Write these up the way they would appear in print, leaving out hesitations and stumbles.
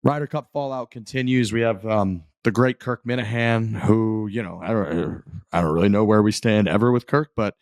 Ryder Cup fallout continues. We have the great Kirk Minihane, who, I don't really know where we stand ever with Kirk, but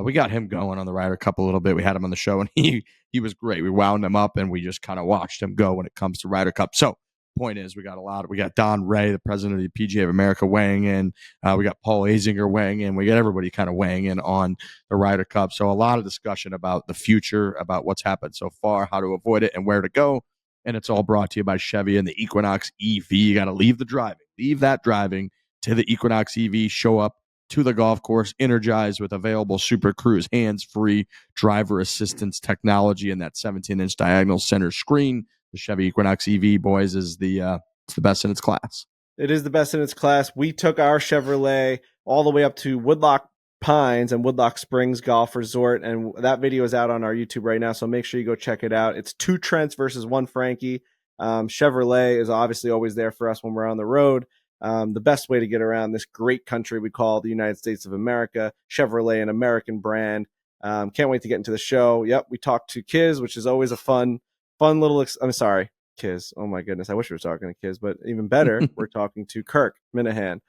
we got him going on the Ryder Cup a little bit. We had him on the show, and he was great. We wound him up, and we just kind of watched him go when it comes to Ryder Cup. So, point is, we got Don Ray, the president of the PGA of America, weighing in. We got Paul Azinger weighing in. We got everybody kind of weighing in on the Ryder Cup. So, a lot of discussion about the future, about what's happened so far, how to avoid it, and where to go. And it's all brought to you by Chevy and the Equinox EV. You got to leave that driving to the Equinox EV. Show up to the golf course, energized with available Super Cruise hands-free driver assistance technology and that 17-inch diagonal center screen. The Chevy Equinox EV, boys, is it's the best in its class. It is the best in its class. We took our Chevrolet all the way up to Woodloch Pines and Woodloch Springs Golf Resort, and that video is out on our YouTube right now, so make sure you go check it out. It's 2 Trents versus 1 Frankie. Chevrolet is obviously always there for us when we're on the road. The best way to get around this great country we call the United States of America. Chevrolet, an American brand. Can't wait to get into the show. Yep, we talked to Kiz, which is always a fun little I'm sorry, Kiz. Oh my goodness, I wish we were talking to Kiz, but even better, we're talking to Kirk Minihane.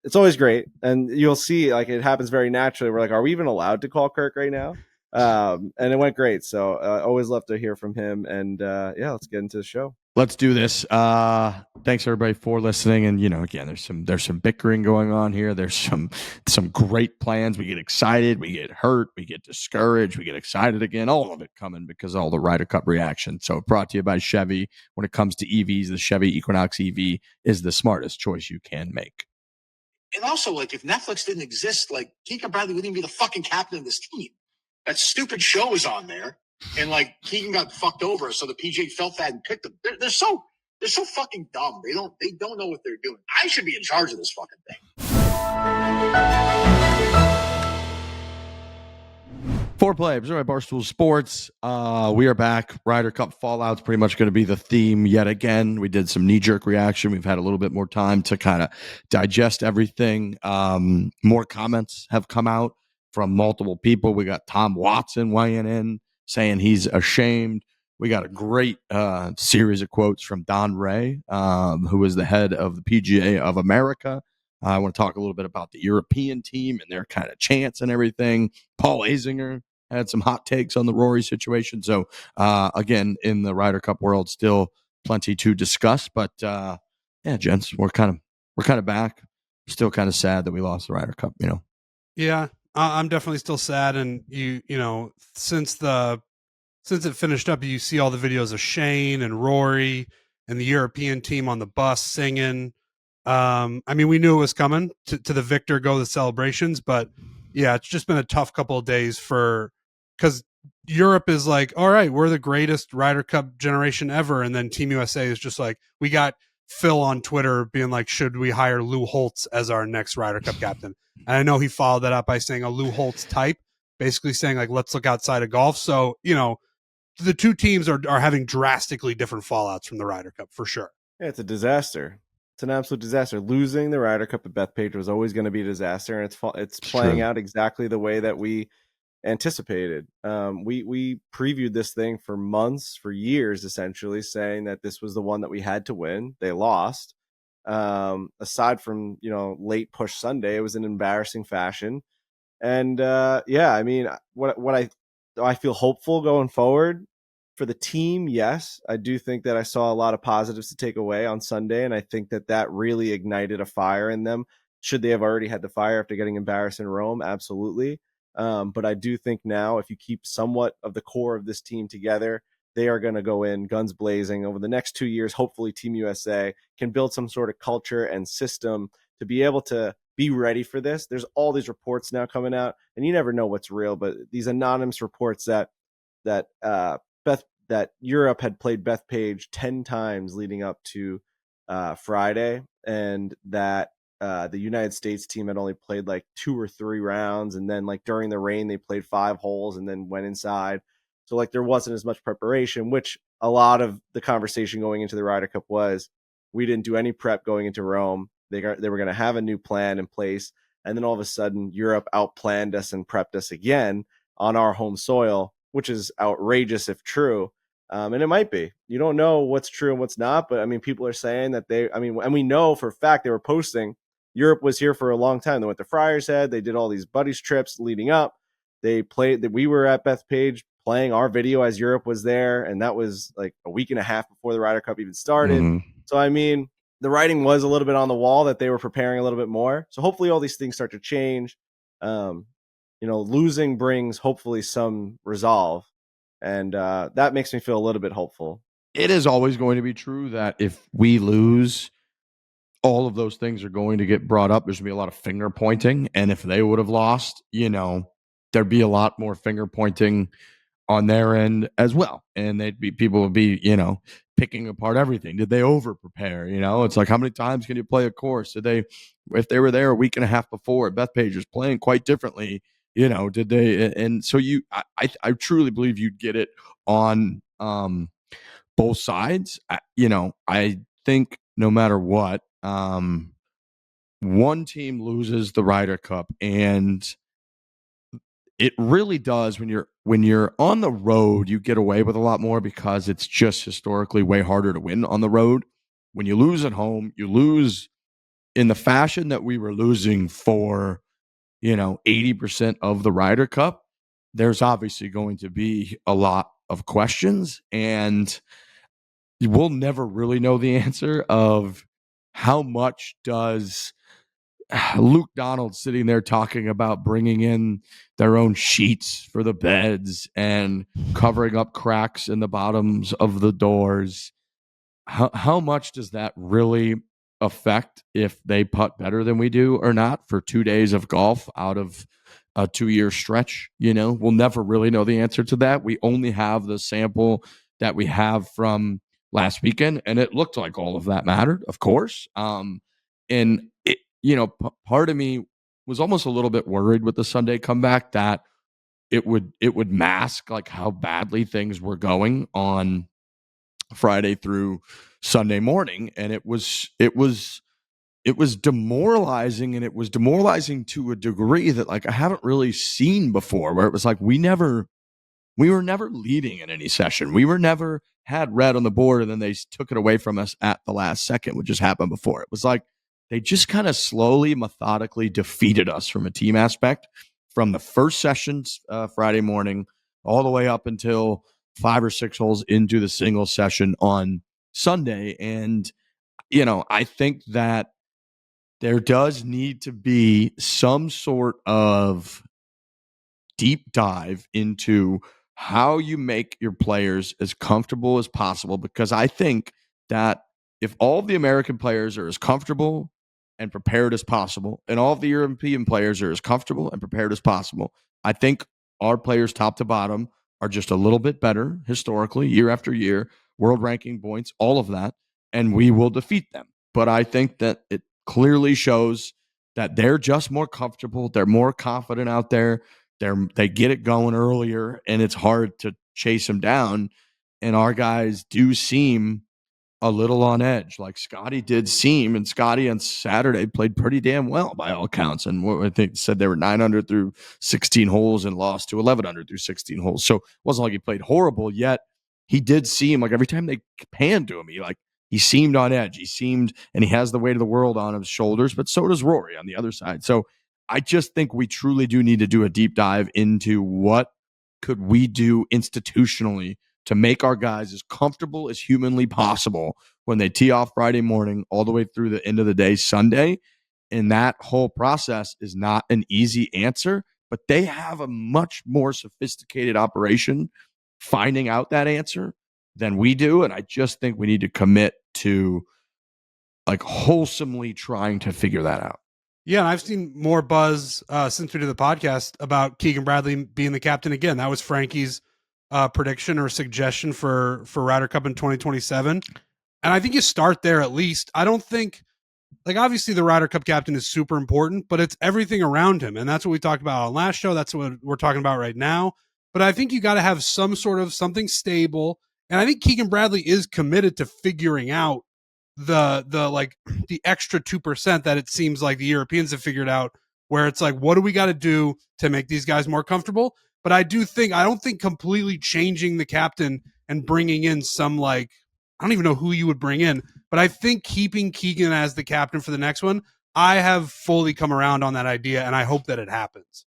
It's always great, and you'll see like it happens very naturally. We're like, are we even allowed to call Kirk right now? And it went great. So always love to hear from him. And let's get into the show. Let's do this. Thanks everybody for listening. And again, there's some bickering going on here. There's some great plans. We get excited, we get hurt, we get discouraged, we get excited again. All of it coming because of all the Ryder Cup reaction. So brought to you by Chevy. When it comes to EVs, the Chevy Equinox EV is the smartest choice you can make. And also, like, if Netflix didn't exist, like, Keegan Bradley wouldn't even be the fucking captain of this team. That stupid show is on there, and like Keegan got fucked over, so the PGA felt that and picked him. They're so fucking dumb. They don't know what they're doing. I should be in charge of this fucking thing. Foreplay, presented by Barstool Sports. We are back. Ryder Cup fallout's pretty much going to be the theme yet again. We did some knee-jerk reaction. We've had a little bit more time to kind of digest everything. More comments have come out from multiple people. We got Tom Watson weighing in, saying he's ashamed. We got a great series of quotes from Don Ray, who is the head of the PGA of America. I want to talk a little bit about the European team and their kind of chance and everything. Paul Azinger had some hot takes on the Rory situation. So, again, in the Ryder Cup world, still plenty to discuss. But, gents, we're kind of back. Still kind of sad that we lost the Ryder Cup, Yeah. I'm definitely still sad, and since it finished up, you see all the videos of Shane and Rory and the European team on the bus singing. We knew it was coming to the victor go the celebrations, but yeah, it's just been a tough couple of days because Europe is like, all right, we're the greatest Ryder Cup generation ever, and then Team USA is just like, we got Phil on Twitter being like, should we hire Lou Holtz as our next Ryder Cup captain? And I know he followed that up by saying a Lou Holtz type, basically saying like, let's look outside of golf. So, the two teams are having drastically different fallouts from the Ryder Cup for sure. Yeah, it's a disaster. It's an absolute disaster. Losing the Ryder Cup at Bethpage was always going to be a disaster, and it's playing out exactly the way that we anticipated. We previewed this thing for months, for years, essentially, saying that this was the one that we had to win. They lost. Aside from late push Sunday, it was an embarrassing fashion. And what I feel hopeful going forward for the team. Yes, I do think that I saw a lot of positives to take away on Sunday, and I think that really ignited a fire in them. Should they have already had the fire after getting embarrassed in Rome? Absolutely. But I do think now, if you keep somewhat of the core of this team together, they are going to go in guns blazing over the next 2 years. Hopefully Team USA can build some sort of culture and system to be able to be ready for this. There's all these reports now coming out, and you never know what's real, but these anonymous reports that Europe had played Bethpage 10 times leading up to Friday, and that the United States team had only played like 2 or 3 rounds, and then like during the rain they played 5 holes and then went inside. So like there wasn't as much preparation, which a lot of the conversation going into the Ryder Cup was, we didn't do any prep going into Rome. They were going to have a new plan in place, and then all of a sudden Europe outplanned us and prepped us again on our home soil, which is outrageous if true. And it might be. You don't know what's true and what's not, but I mean, people are saying that and we know for a fact they were posting Europe was here for a long time. They went to Friar's Head. They did all these buddies trips leading up. They played that. We were at Bethpage playing our video as Europe was there. And that was like a week and a half before the Ryder Cup even started. Mm-hmm. So, I mean, the writing was a little bit on the wall that they were preparing a little bit more. So hopefully all these things start to change. Losing brings hopefully some resolve. And that makes me feel a little bit hopeful. It is always going to be true that if we lose, all of those things are going to get brought up. There's going to be a lot of finger pointing. And if they would have lost, there'd be a lot more finger pointing on their end as well. And people would be, picking apart everything. Did they over prepare? It's like, how many times can you play a course? If they were there a week and a half before, Bethpage was playing quite differently, did they? And so I truly believe you'd get it on both sides. I think no matter what, one team loses the Ryder Cup, and it really does when you're on the road, you get away with a lot more because it's just historically way harder to win on the road. When you lose at home, you lose in the fashion that we were losing for, 80% of the Ryder Cup. There's obviously going to be a lot of questions, and we'll never really know the answer of how much does Luke Donald sitting there talking about bringing in their own sheets for the beds and covering up cracks in the bottoms of the doors. How much does that really affect if they putt better than we do or not for 2 days of golf out of a 2-year stretch? We'll never really know the answer to that. We only have the sample that we have from last weekend, and it looked like all of that mattered, of course. And it, part of me was almost a little bit worried with the Sunday comeback that it would mask like how badly things were going on Friday through Sunday morning. And it was demoralizing, and it was demoralizing to a degree that like I haven't really seen before, where it was like we were never leading in any session. We were never had red on the board and then they took it away from us at the last second, which has happened before. It was like they just kind of slowly, methodically defeated us from a team aspect from the first sessions Friday morning all the way up until 5 or 6 holes into the single session on Sunday. And, I think that there does need to be some sort of deep dive into how you make your players as comfortable as possible, because I think that if all of the American players are as comfortable and prepared as possible, and all of the European players are as comfortable and prepared as possible, I think our players top to bottom are just a little bit better historically, year after year, world ranking points, all of that, and we will defeat them. But I think that it clearly shows that they're just more comfortable. They're more confident out there. They get it going earlier, and it's hard to chase them down. And our guys do seem a little on edge, like Scotty did seem. And Scotty on Saturday played pretty damn well by all counts. And I think said they were 9 under through 16 holes and lost to 11 under through 16 holes. So it wasn't like he played horrible, yet he did seem like every time they panned to him, he seemed on edge. And he has the weight of the world on his shoulders, but so does Rory on the other side. So I just think we truly do need to do a deep dive into what could we do institutionally to make our guys as comfortable as humanly possible when they tee off Friday morning all the way through the end of the day Sunday. And that whole process is not an easy answer, but they have a much more sophisticated operation finding out that answer than we do. And I just think we need to commit to like wholesomely trying to figure that out. Yeah, and I've seen more buzz since we did the podcast about Keegan Bradley being the captain again. That was Frankie's prediction or suggestion for Ryder Cup in 2027. And I think you start there at least. I don't think, like, obviously the Ryder Cup captain is super important, but it's everything around him. And that's what we talked about on last show. That's what we're talking about right now. But I think you got to have some sort of something stable. And I think Keegan Bradley is committed to figuring out the extra 2% that it seems like the Europeans have figured out, where it's like, what do we got to do to make these guys more comfortable? But I don't think completely changing the captain and bringing in some, like, I don't even know who you would bring in, but I think keeping Keegan as the captain for the next one, I have fully come around on that idea, and I hope that it happens.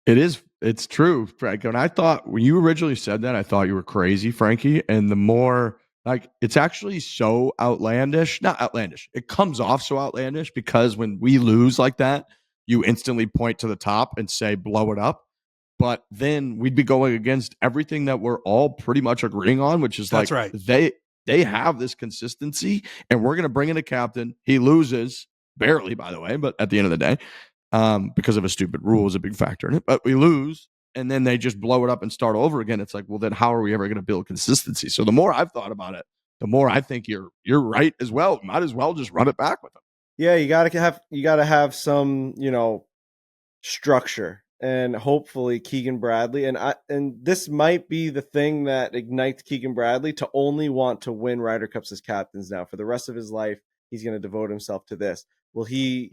It's true, Frank. And I thought when you originally said that, I thought you were crazy, Frankie. And the more, like, it's actually so outlandish, not outlandish. It comes off so outlandish because when we lose like that, you instantly point to the top and say, blow it up. But then we'd be going against everything that we're all pretty much agreeing on, which is That's like, right. they have this consistency, and we're going to bring in a captain. He loses barely, by the way, but at the end of the day, because of a stupid rule is a big factor in it. But we lose, and then they just blow it up and start over again. It's like, well, then how are we ever going to build consistency? So the more I've thought about it, the more I think you're right as well. Might as well just run it back with them. Yeah, you gotta have some, structure, and hopefully Keegan Bradley, and this might be the thing that ignites Keegan Bradley to only want to win Ryder Cups as captains now for the rest of his life. He's going to devote himself to this. Will he,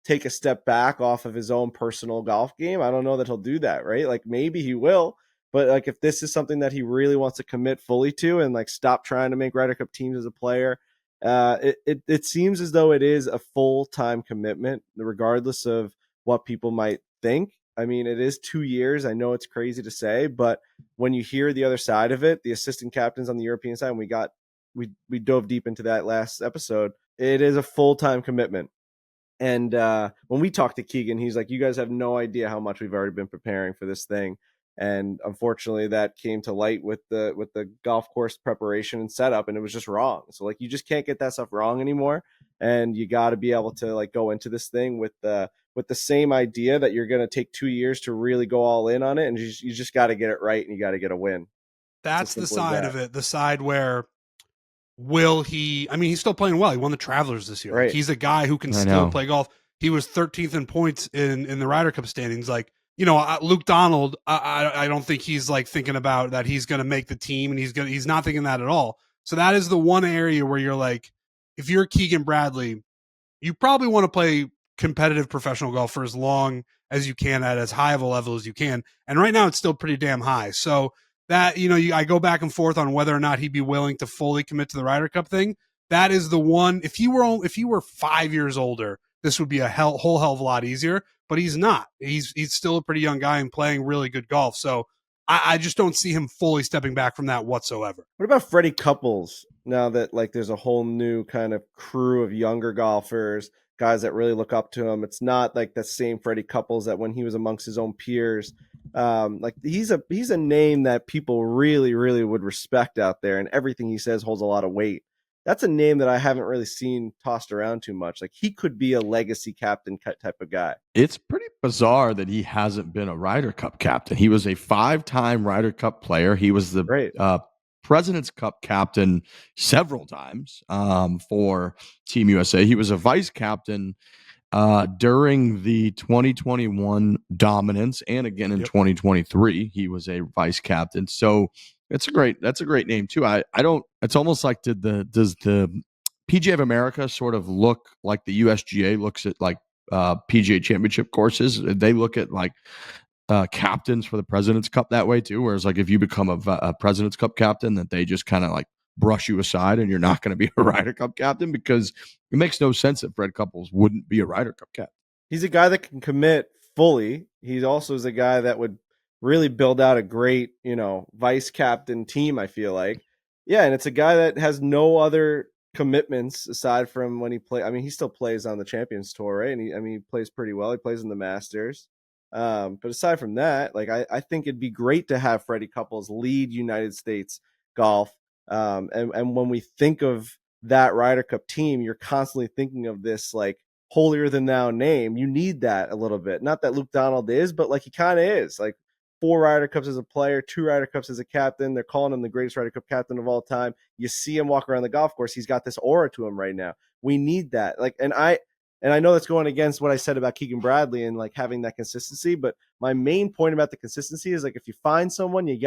take a step back off of his own personal golf game? I don't know that he'll do that, right? Like, maybe he will, but like, if this is something that he really wants to commit fully to and like stop trying to make Ryder Cup teams as a player, it seems as though it is a full-time commitment, regardless of what people might think. I mean, it is 2 years. I know it's crazy to say, but when you hear the other side of it, the assistant captains on the European side, and we dove deep into that last episode, it is a full-time commitment. And when we talked to Keegan, he's like, you guys have no idea how much we've already been preparing for this thing. And unfortunately, that came to light with the golf course preparation and setup, and it was just wrong. So like, you just can't get that stuff wrong anymore, and you got to be able to like go into this thing with the same idea that you're going to take 2 years to really go all in on it, and you just got to get it right, and you got to get a win. That's the side of it. The side where will he? I mean, he's still playing well. He won the Travelers this year. Right. Like, he's a guy who can still play golf. He was 13th in points in the Ryder Cup standings. Like, Luke Donald, I don't think he's like thinking about that he's going to make the team, and he's not thinking that at all. So that is the one area where you're like, if you're Keegan Bradley, you probably want to play competitive professional golf for as long as you can at as high of a level as you can. And right now it's still pretty damn high. So that, I go back and forth on whether or not he'd be willing to fully commit to the Ryder Cup thing. That is the one. If you were 5 years older, this would be a whole hell of a lot easier, but he's not. He's still a pretty young guy and playing really good golf. So I just don't see him fully stepping back from that whatsoever. What about Freddie Couples? Now that like there's a whole new kind of crew of younger golfers, guys that really look up to him. It's not like the same Freddie Couples that when he was amongst his own peers. Like he's a name that people really, really would respect out there, and everything he says holds a lot of weight. That's a name that I haven't really seen tossed around too much. Like, he could be a legacy captain type of guy. It's pretty bizarre that he hasn't been a Ryder Cup captain. He was a 5-time Ryder Cup player. He was the President's Cup captain several times for Team USA. He was a vice captain during the 2021 dominance, and again in 2023 he was a vice captain. So that's a great name too. I don't. It's almost like does the PGA of America sort of look like the USGA looks at like PGA Championship courses? They look at like captains for the President's Cup that way too. Whereas like if you become a President's Cup captain, that they just kind of like brush you aside and you're not going to be a Ryder Cup captain, because it makes no sense that Fred Couples wouldn't be a Ryder Cup captain. He's a guy that can commit fully. He also is a guy that would really build out a great, vice captain team, I feel like. Yeah, and it's a guy that has no other commitments aside from when he play. I mean, he still plays on the Champions Tour, right? And he plays pretty well. He plays in the Masters. But aside from that, like I think it'd be great to have Freddie Couples lead United States golf. And when we think of that Ryder Cup team, you're constantly thinking of this like holier than thou name. You need that a little bit. Not that Luke Donald is, but like he kind of is. Like 4 Ryder Cups as a player, 2 Ryder Cups as a captain. They're calling him the greatest Ryder Cup captain of all time. You see him walk around the golf course. He's got this aura to him right now. We need that. Like, and I know that's going against what I said about Keegan Bradley and like having that consistency. But my main point about the consistency is like, if you find someone, you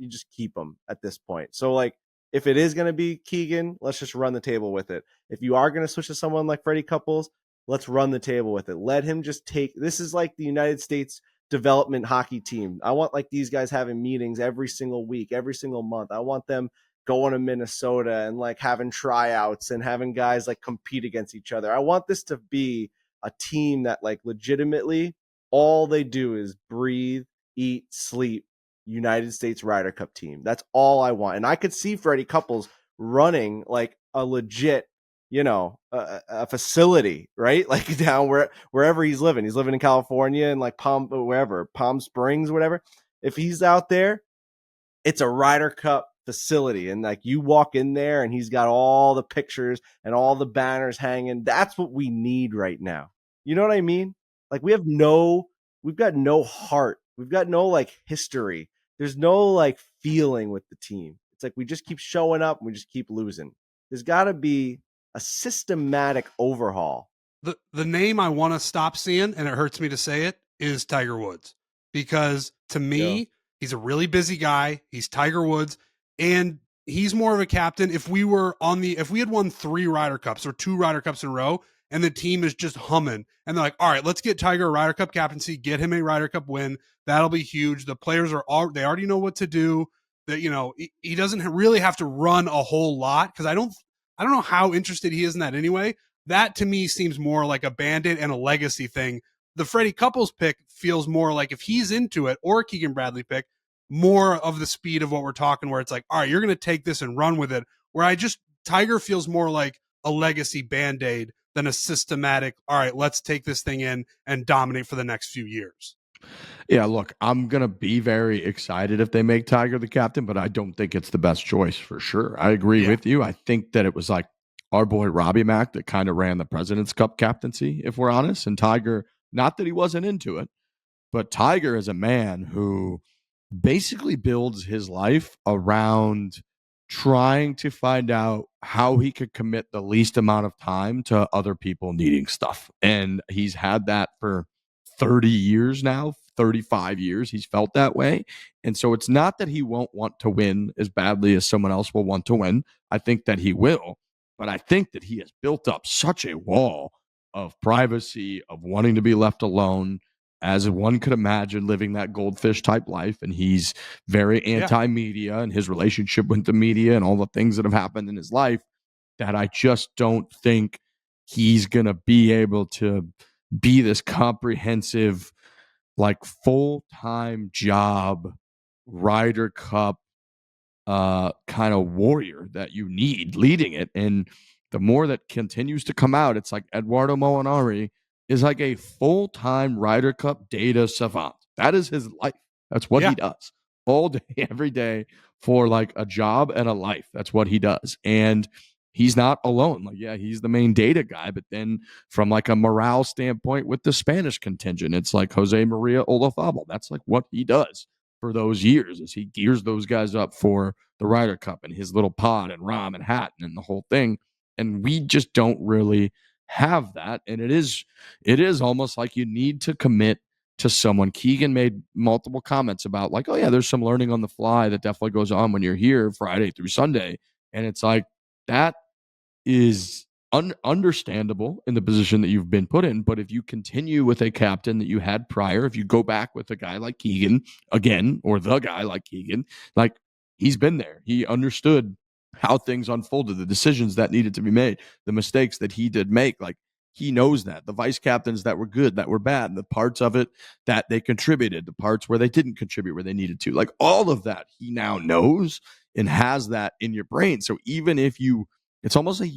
just keep them at this point. So like, if it is going to be Keegan, let's just run the table with it. If you are going to switch to someone like Freddie Couples, let's run the table with it. Let him just take, this is like the United States development hockey team. I want like these guys having meetings every single week, every single month. I want them going to Minnesota and like having tryouts and having guys like compete against each other. I want this to be a team that like legitimately all they do is breathe, eat, sleep United States Ryder Cup team. That's all I want. And I could see Freddie Couples running like a legit, a facility, right? Like down wherever he's living. He's living in California and like Palm Springs, whatever. If he's out there, it's a Ryder Cup facility. And like you walk in there and he's got all the pictures and all the banners hanging. That's what we need right now. You know what I mean? Like we've got no heart. We've got no like history. There's no like feeling with the team. It's like we just keep showing up and we just keep losing. There's got to be a systematic overhaul. The name I want to stop seeing, and it hurts me to say it, is Tiger Woods. Because to me, he's a really busy guy. He's Tiger Woods. And he's more of a captain. If we had won 3 Ryder Cups or 2 Ryder Cups in a row, and the team is just humming, and they're like, all right, let's get Tiger a Ryder Cup captaincy, get him a Ryder Cup win. That'll be huge. The players they already know what to do. That, he doesn't really have to run a whole lot, because I don't know how interested he is in that anyway. That to me seems more like a Band-Aid and a legacy thing. The Freddie Couples pick feels more like, if he's into it, or Keegan Bradley pick, more of the speed of what we're talking, where it's like, all right, you're going to take this and run with it. Where Tiger feels more like a legacy Band-Aid than a systematic, all right, let's take this thing in and dominate for the next few years. Yeah, look, I'm going to be very excited if they make Tiger the captain, but I don't think it's the best choice for sure. I agree with you. I think that it was like our boy Robbie Mack that kind of ran the President's Cup captaincy, if we're honest. And Tiger, not that he wasn't into it, but Tiger is a man who basically builds his life around trying to find out how he could commit the least amount of time to other people needing stuff. And he's had that for 30 years now, 35 years. He's felt that way. And so it's not that he won't want to win as badly as someone else will want to win. I think that he will. But I think that he has built up such a wall of privacy, of wanting to be left alone, as one could imagine, living that goldfish type life. And he's very anti-media, and his relationship with the media and all the things that have happened in his life, that I just don't think he's going to be able to be this comprehensive, like full-time job Ryder Cup kind of warrior that you need leading it. And the more that continues to come out, it's like Eduardo Molinari is like a full-time Ryder Cup data savant. That is his life. That's what he does all day, every day, for like a job and a life. That's what he does. And he's not alone. Like, yeah, he's the main data guy, but then from like a morale standpoint with the Spanish contingent, it's like Jose Maria Olazabal. That's like what he does for those years, is he gears those guys up for the Ryder Cup and his little pod and Rahm and Hatton and the whole thing. And we just don't really have that. And it is almost like you need to commit to someone. Keegan made multiple comments about like, oh yeah, there's some learning on the fly that definitely goes on when you're here Friday through Sunday. And it's like, that is understandable in the position that you've been put in. But if you continue with a captain that you had prior, if you go back with a guy like Keegan again, or the guy like Keegan, like he's been there. He understood how things unfolded, the decisions that needed to be made, the mistakes that he did make. Like he knows that. The vice captains that were good, that were bad, the parts of it that they contributed, the parts where they didn't contribute, where they needed to. Like all of that he now knows and has that in your brain. So even if it's almost like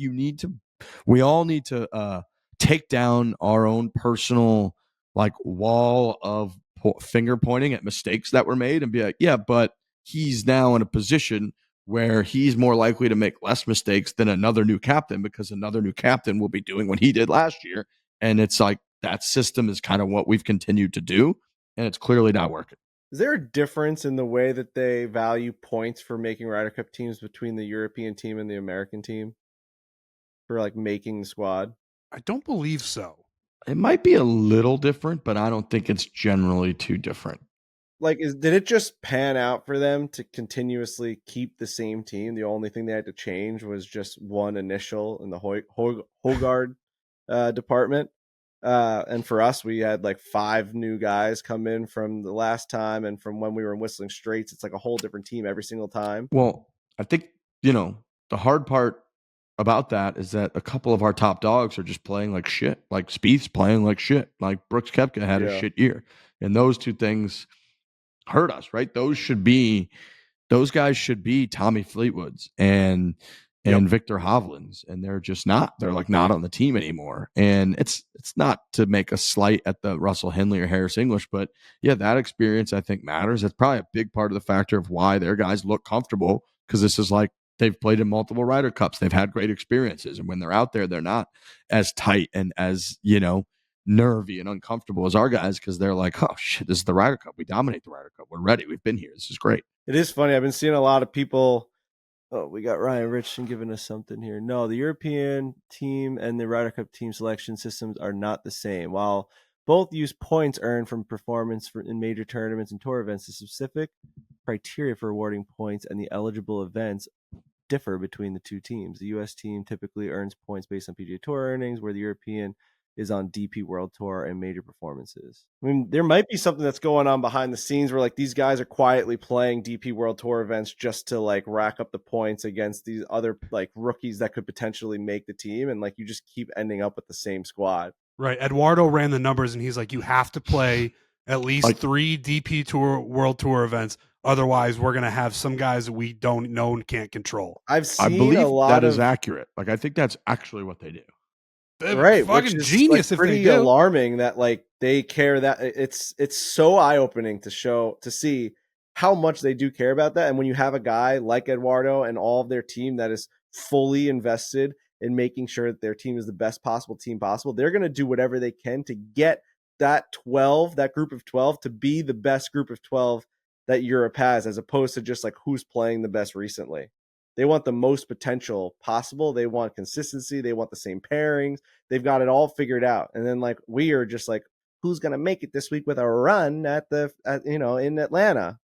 we all need to take down our own personal like wall of finger pointing at mistakes that were made and be like, yeah, but he's now in a position where he's more likely to make less mistakes than another new captain, because another new captain will be doing what he did last year. And it's like that system is kind of what we've continued to do, and it's clearly not working. Is there a difference in the way that they value points for making Ryder Cup teams between the European team and the American team for like making the squad? I don't believe so. It might be a little different, but I don't think it's generally too different. Like, did it just pan out for them to continuously keep the same team? The only thing they had to change was just one initial in the Hogard department. And for us, we had like 5 new guys come in from the last time, and from when we were in Whistling Straits, it's like a whole different team every single time. Well, I think, the hard part about that is that a couple of our top dogs are just playing like shit. Like Spieth's playing like shit. Like Brooks Koepka had a shit year. And those two things hurt us, right? Those guys should be Tommy Fleetwoods and Victor Hovland's, and they're just not. They're like not on the team anymore. And it's not to make a slight at the Russell Henley or Harris English, but yeah, that experience I think matters. It's probably a big part of the factor of why their guys look comfortable, because this is like they've played in multiple Ryder Cups. They've had great experiences, and when they're out there, they're not as tight and as nervy and uncomfortable as our guys, because they're like, oh shit, this is the Ryder Cup. We dominate the Ryder Cup. We're ready. We've been here. This is great. It is funny. I've been seeing a lot of people. Oh, we got Ryan Richardson giving us something here. No, the European team and the Ryder Cup team selection systems are not the same. While both use points earned from performance in major tournaments and tour events, the specific criteria for awarding points and the eligible events differ between the two teams. The U.S. team typically earns points based on PGA Tour earnings, where the European is on DP World Tour and major performances. I mean, there might be something that's going on behind the scenes where like these guys are quietly playing DP World Tour events just to like rack up the points against these other like rookies that could potentially make the team, and like you just keep ending up with the same squad. Right. Eduardo ran the numbers, and he's like, you have to play at least 3 DP Tour World Tour events. Otherwise, we're going to have some guys that we don't know and can't control. I believe a lot that is accurate. Like, I think that's actually what they do. Right, fucking which is genius. Like, if pretty they do. alarming that like they care. That it's so eye opening to see how much they do care about that. And when you have a guy like Eduardo and all of their team that is fully invested in making sure that their team is the best possible team possible, they're going to do whatever they can to get that group of 12 to be the best group of 12 that Europe has, as opposed to just like who's playing the best recently. They want the most potential possible. They want consistency. They want the same pairings. They've got it all figured out. And then like we are just like, who's going to make it this week with a run in Atlanta?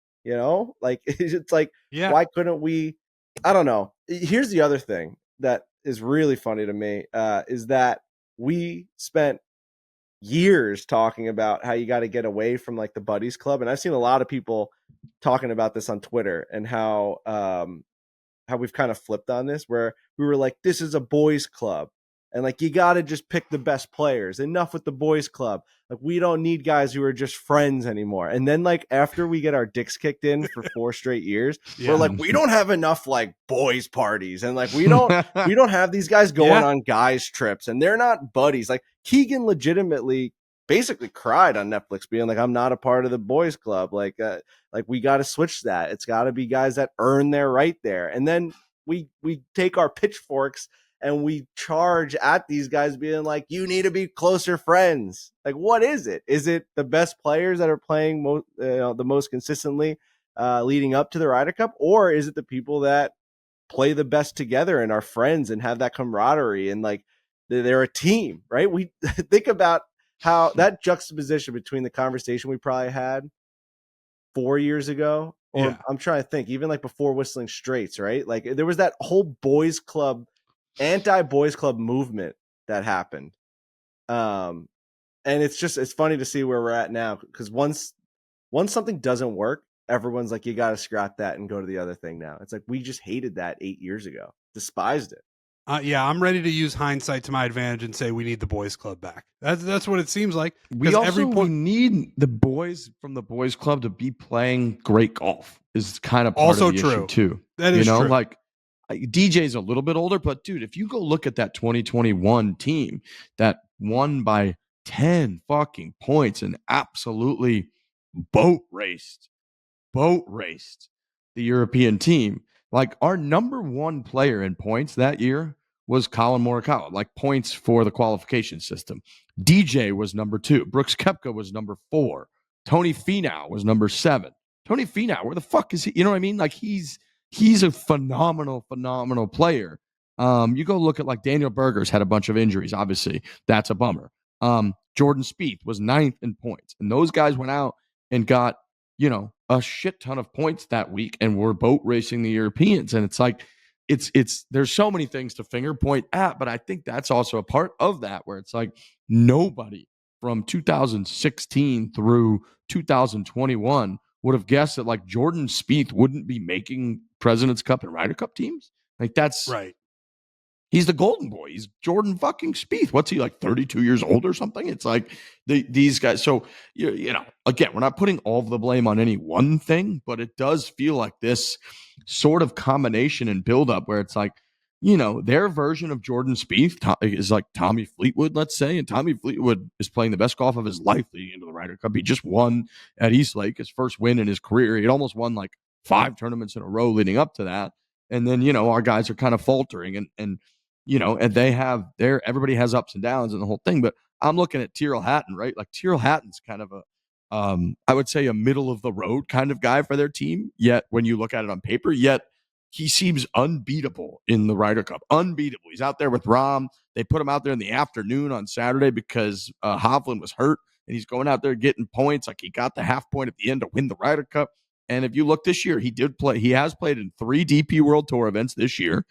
Like it's like, why couldn't we? I don't know. Here's the other thing that is really funny to me is that we spent years talking about how you got to get away from like the buddies club. And I've seen a lot of people talking about this on Twitter and how we've kind of flipped on this, where we were like, this is a boys club. And like, you got to just pick the best players. Enough with the boys club. Like, we don't need guys who are just friends anymore. And then like, after we get our dicks kicked in for 4 straight years, we're like, we don't have enough like boys parties. And like, we don't have these guys going on guys trips, and they're not buddies. Like Keegan legitimately basically cried on Netflix being like, I'm not a part of the boys club. Like we got to switch that. It's got to be guys that earn their right there. And then we take our pitchforks and we charge at these guys being like, you need to be closer friends. Like, what is it? Is it the best players that are playing the most consistently leading up to the Ryder Cup? Or is it the people that play the best together and are friends and have that camaraderie and like they're a team, right? We think about how that juxtaposition between the conversation we probably had 4 years ago, or I'm trying to think, even like before Whistling Straits, right? Like there was that whole boys club, anti-boys club movement that happened. And it's funny to see where we're at now, because once something doesn't work, everyone's like, you got to scrap that and go to the other thing now. It's like, we just hated that 8 years ago, despised it. I'm ready to use hindsight to my advantage and say we need the boys club back. That's what it seems like. We need the boys from the boys club to be playing great golf is kind of part also of the true issue too. That is true. Like DJ's a little bit older, but dude, if you go look at that 2021 team that won by 10 fucking points and absolutely boat raced the European team. Like, our number 1 player in points that year was Colin Morikawa, like points for the qualification system. DJ was number 2. Brooks Koepka was number 4. Tony Finau was number 7. Tony Finau, where the fuck is he? You know what I mean? Like, he's a phenomenal player. You go look at like Daniel Berger's had a bunch of injuries. Obviously, that's a bummer. Jordan Spieth was 9th in points, and those guys went out and got a shit ton of points that week and were boat racing the Europeans. And it's like, it's there's so many things to finger point at, but I think that's also a part of that where it's like nobody from 2016 through 2021 would have guessed that like Jordan Spieth wouldn't be making President's Cup and Ryder Cup teams. Like that's Right. He's the golden boy. He's Jordan fucking Spieth. What's he like, 32 years old or something? It's like these guys. So, you know, again, we're not putting all of the blame on any one thing, but it does feel like this sort of combination and buildup where it's like, you know, their version of Jordan Spieth is like Tommy Fleetwood, let's say. And Tommy Fleetwood is playing the best golf of his life leading into the Ryder Cup. He just won at East Lake, his first win in his career. He'd almost won like 5 tournaments in a row leading up to that. And then, you know, our guys are kind of faltering and you know, and they have everybody has ups and downs in the whole thing. But I'm looking at Tyrrell Hatton, right? Like Tyrrell Hatton's kind of I would say a middle of the road kind of guy for their team. Yet when you look at it on paper, yet he seems unbeatable in the Ryder Cup. Unbeatable. He's out there with Rahm. They put him out there in the afternoon on Saturday because Hovland was hurt, and he's going out there getting points. Like he got the half point at the end to win the Ryder Cup. And if you look this year, he has played in 3 DP World Tour events this year.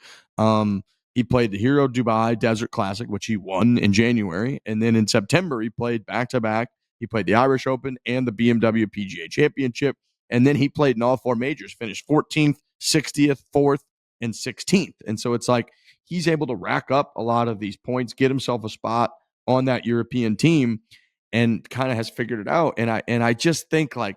He played the Hero Dubai Desert Classic, which he won in January. And then in September, he played back-to-back. He played the Irish Open and the BMW PGA Championship. And then he played in all 4 majors, finished 14th, 60th, 4th, and 16th. And so it's like he's able to rack up a lot of these points, get himself a spot on that European team, and kind of has figured it out. And I just think like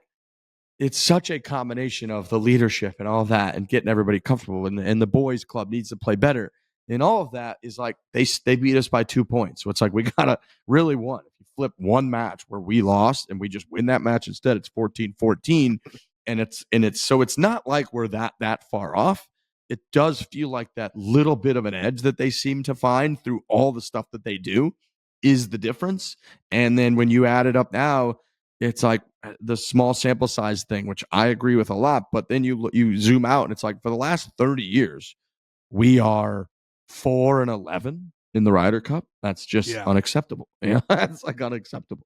it's such a combination of the leadership and all that and getting everybody comfortable. And the boys club needs to play better. And all of that is like they beat us by 2 points. So it's like we got to really win. If you flip one match where we lost and we just win that match instead, it's 14-14. And it's so it's not like we're that far off. It does feel like that little bit of an edge that they seem to find through all the stuff that they do is the difference. And then when you add it up now, it's like the small sample size thing, which I agree with a lot. But then you zoom out and it's like for the last 30 years, we are 4-11 in the Ryder Cup. That's just unacceptable. Yeah, that's like unacceptable.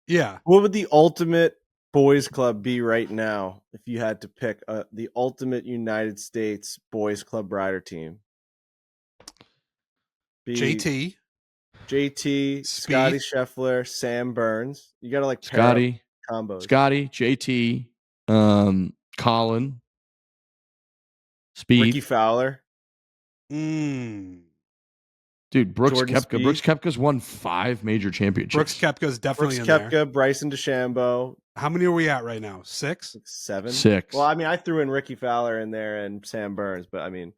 Yeah. What would the ultimate boys club be right now if you had to pick the ultimate United States boys club rider team? JT, Spieth. Scotty Scheffler, Sam Burns. You got to like Scotty combos. Scotty, JT, Colin, Spieth, Ricky Fowler. Dude, Brooks Jordan Koepka. Spieth. Brooks Koepka's won 5 major championships. Brooks Koepka's definitely Brooks in Koepka, there. Bryson DeChambeau. How many are we at right now? 6? 7? 6. Well, I mean, I threw in Ricky Fowler in there and Sam Burns, but I mean,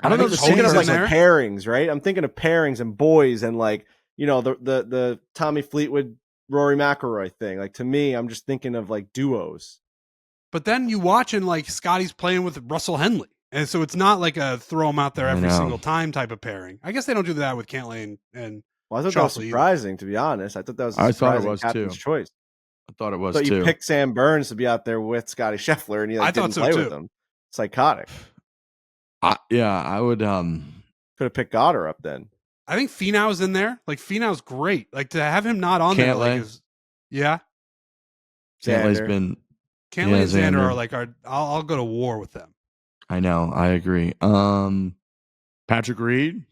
I don't know. I'm The thinking of Saints like are pairings, right? I'm thinking of pairings and boys and like, you know, the Tommy Fleetwood, Rory McIlroy thing. Like to me, I'm just thinking of like duos. But then you watch and like Scotty's playing with Russell Henley. And so it's not like a throw them out there every single time type of pairing. I guess they don't do that with Cantlay and well, I thought that was surprising, to be honest. I thought that was a surprising captain's choice. I thought it was too. You picked Sam Burns to be out there with Scotty Scheffler, and he like, didn't play with him. Psychotic. I would. Could have picked Goddard up then. I think Finau's in there. Like Finau's great. Like to have him not on there. Like, Cantlay's been. Cantlay and Xander are like I'll go to war with them. I know. I agree. Patrick Reed.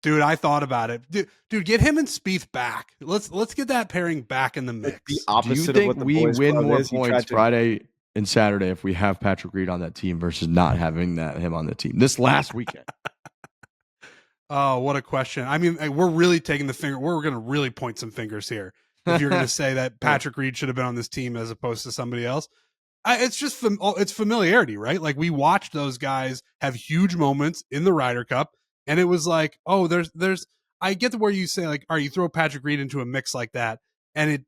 Dude, I thought about it. Dude, get him and Spieth back. Let's get that pairing back in the mix. The opposite Do you think of what the we boys win club more is? points Friday and Saturday if we have Patrick Reed on that team versus not having him on the team this last weekend? Oh, what a question. I mean, we're really taking the finger. We're going to really point some fingers here. If you're going to say that Patrick Reed should have been on this team as opposed to somebody else. It's just it's familiarity, right? Like we watched those guys have huge moments in the Ryder Cup, and it was like, oh, there's. I get to where you say like, all right, you throw Patrick Reed into a mix like that, and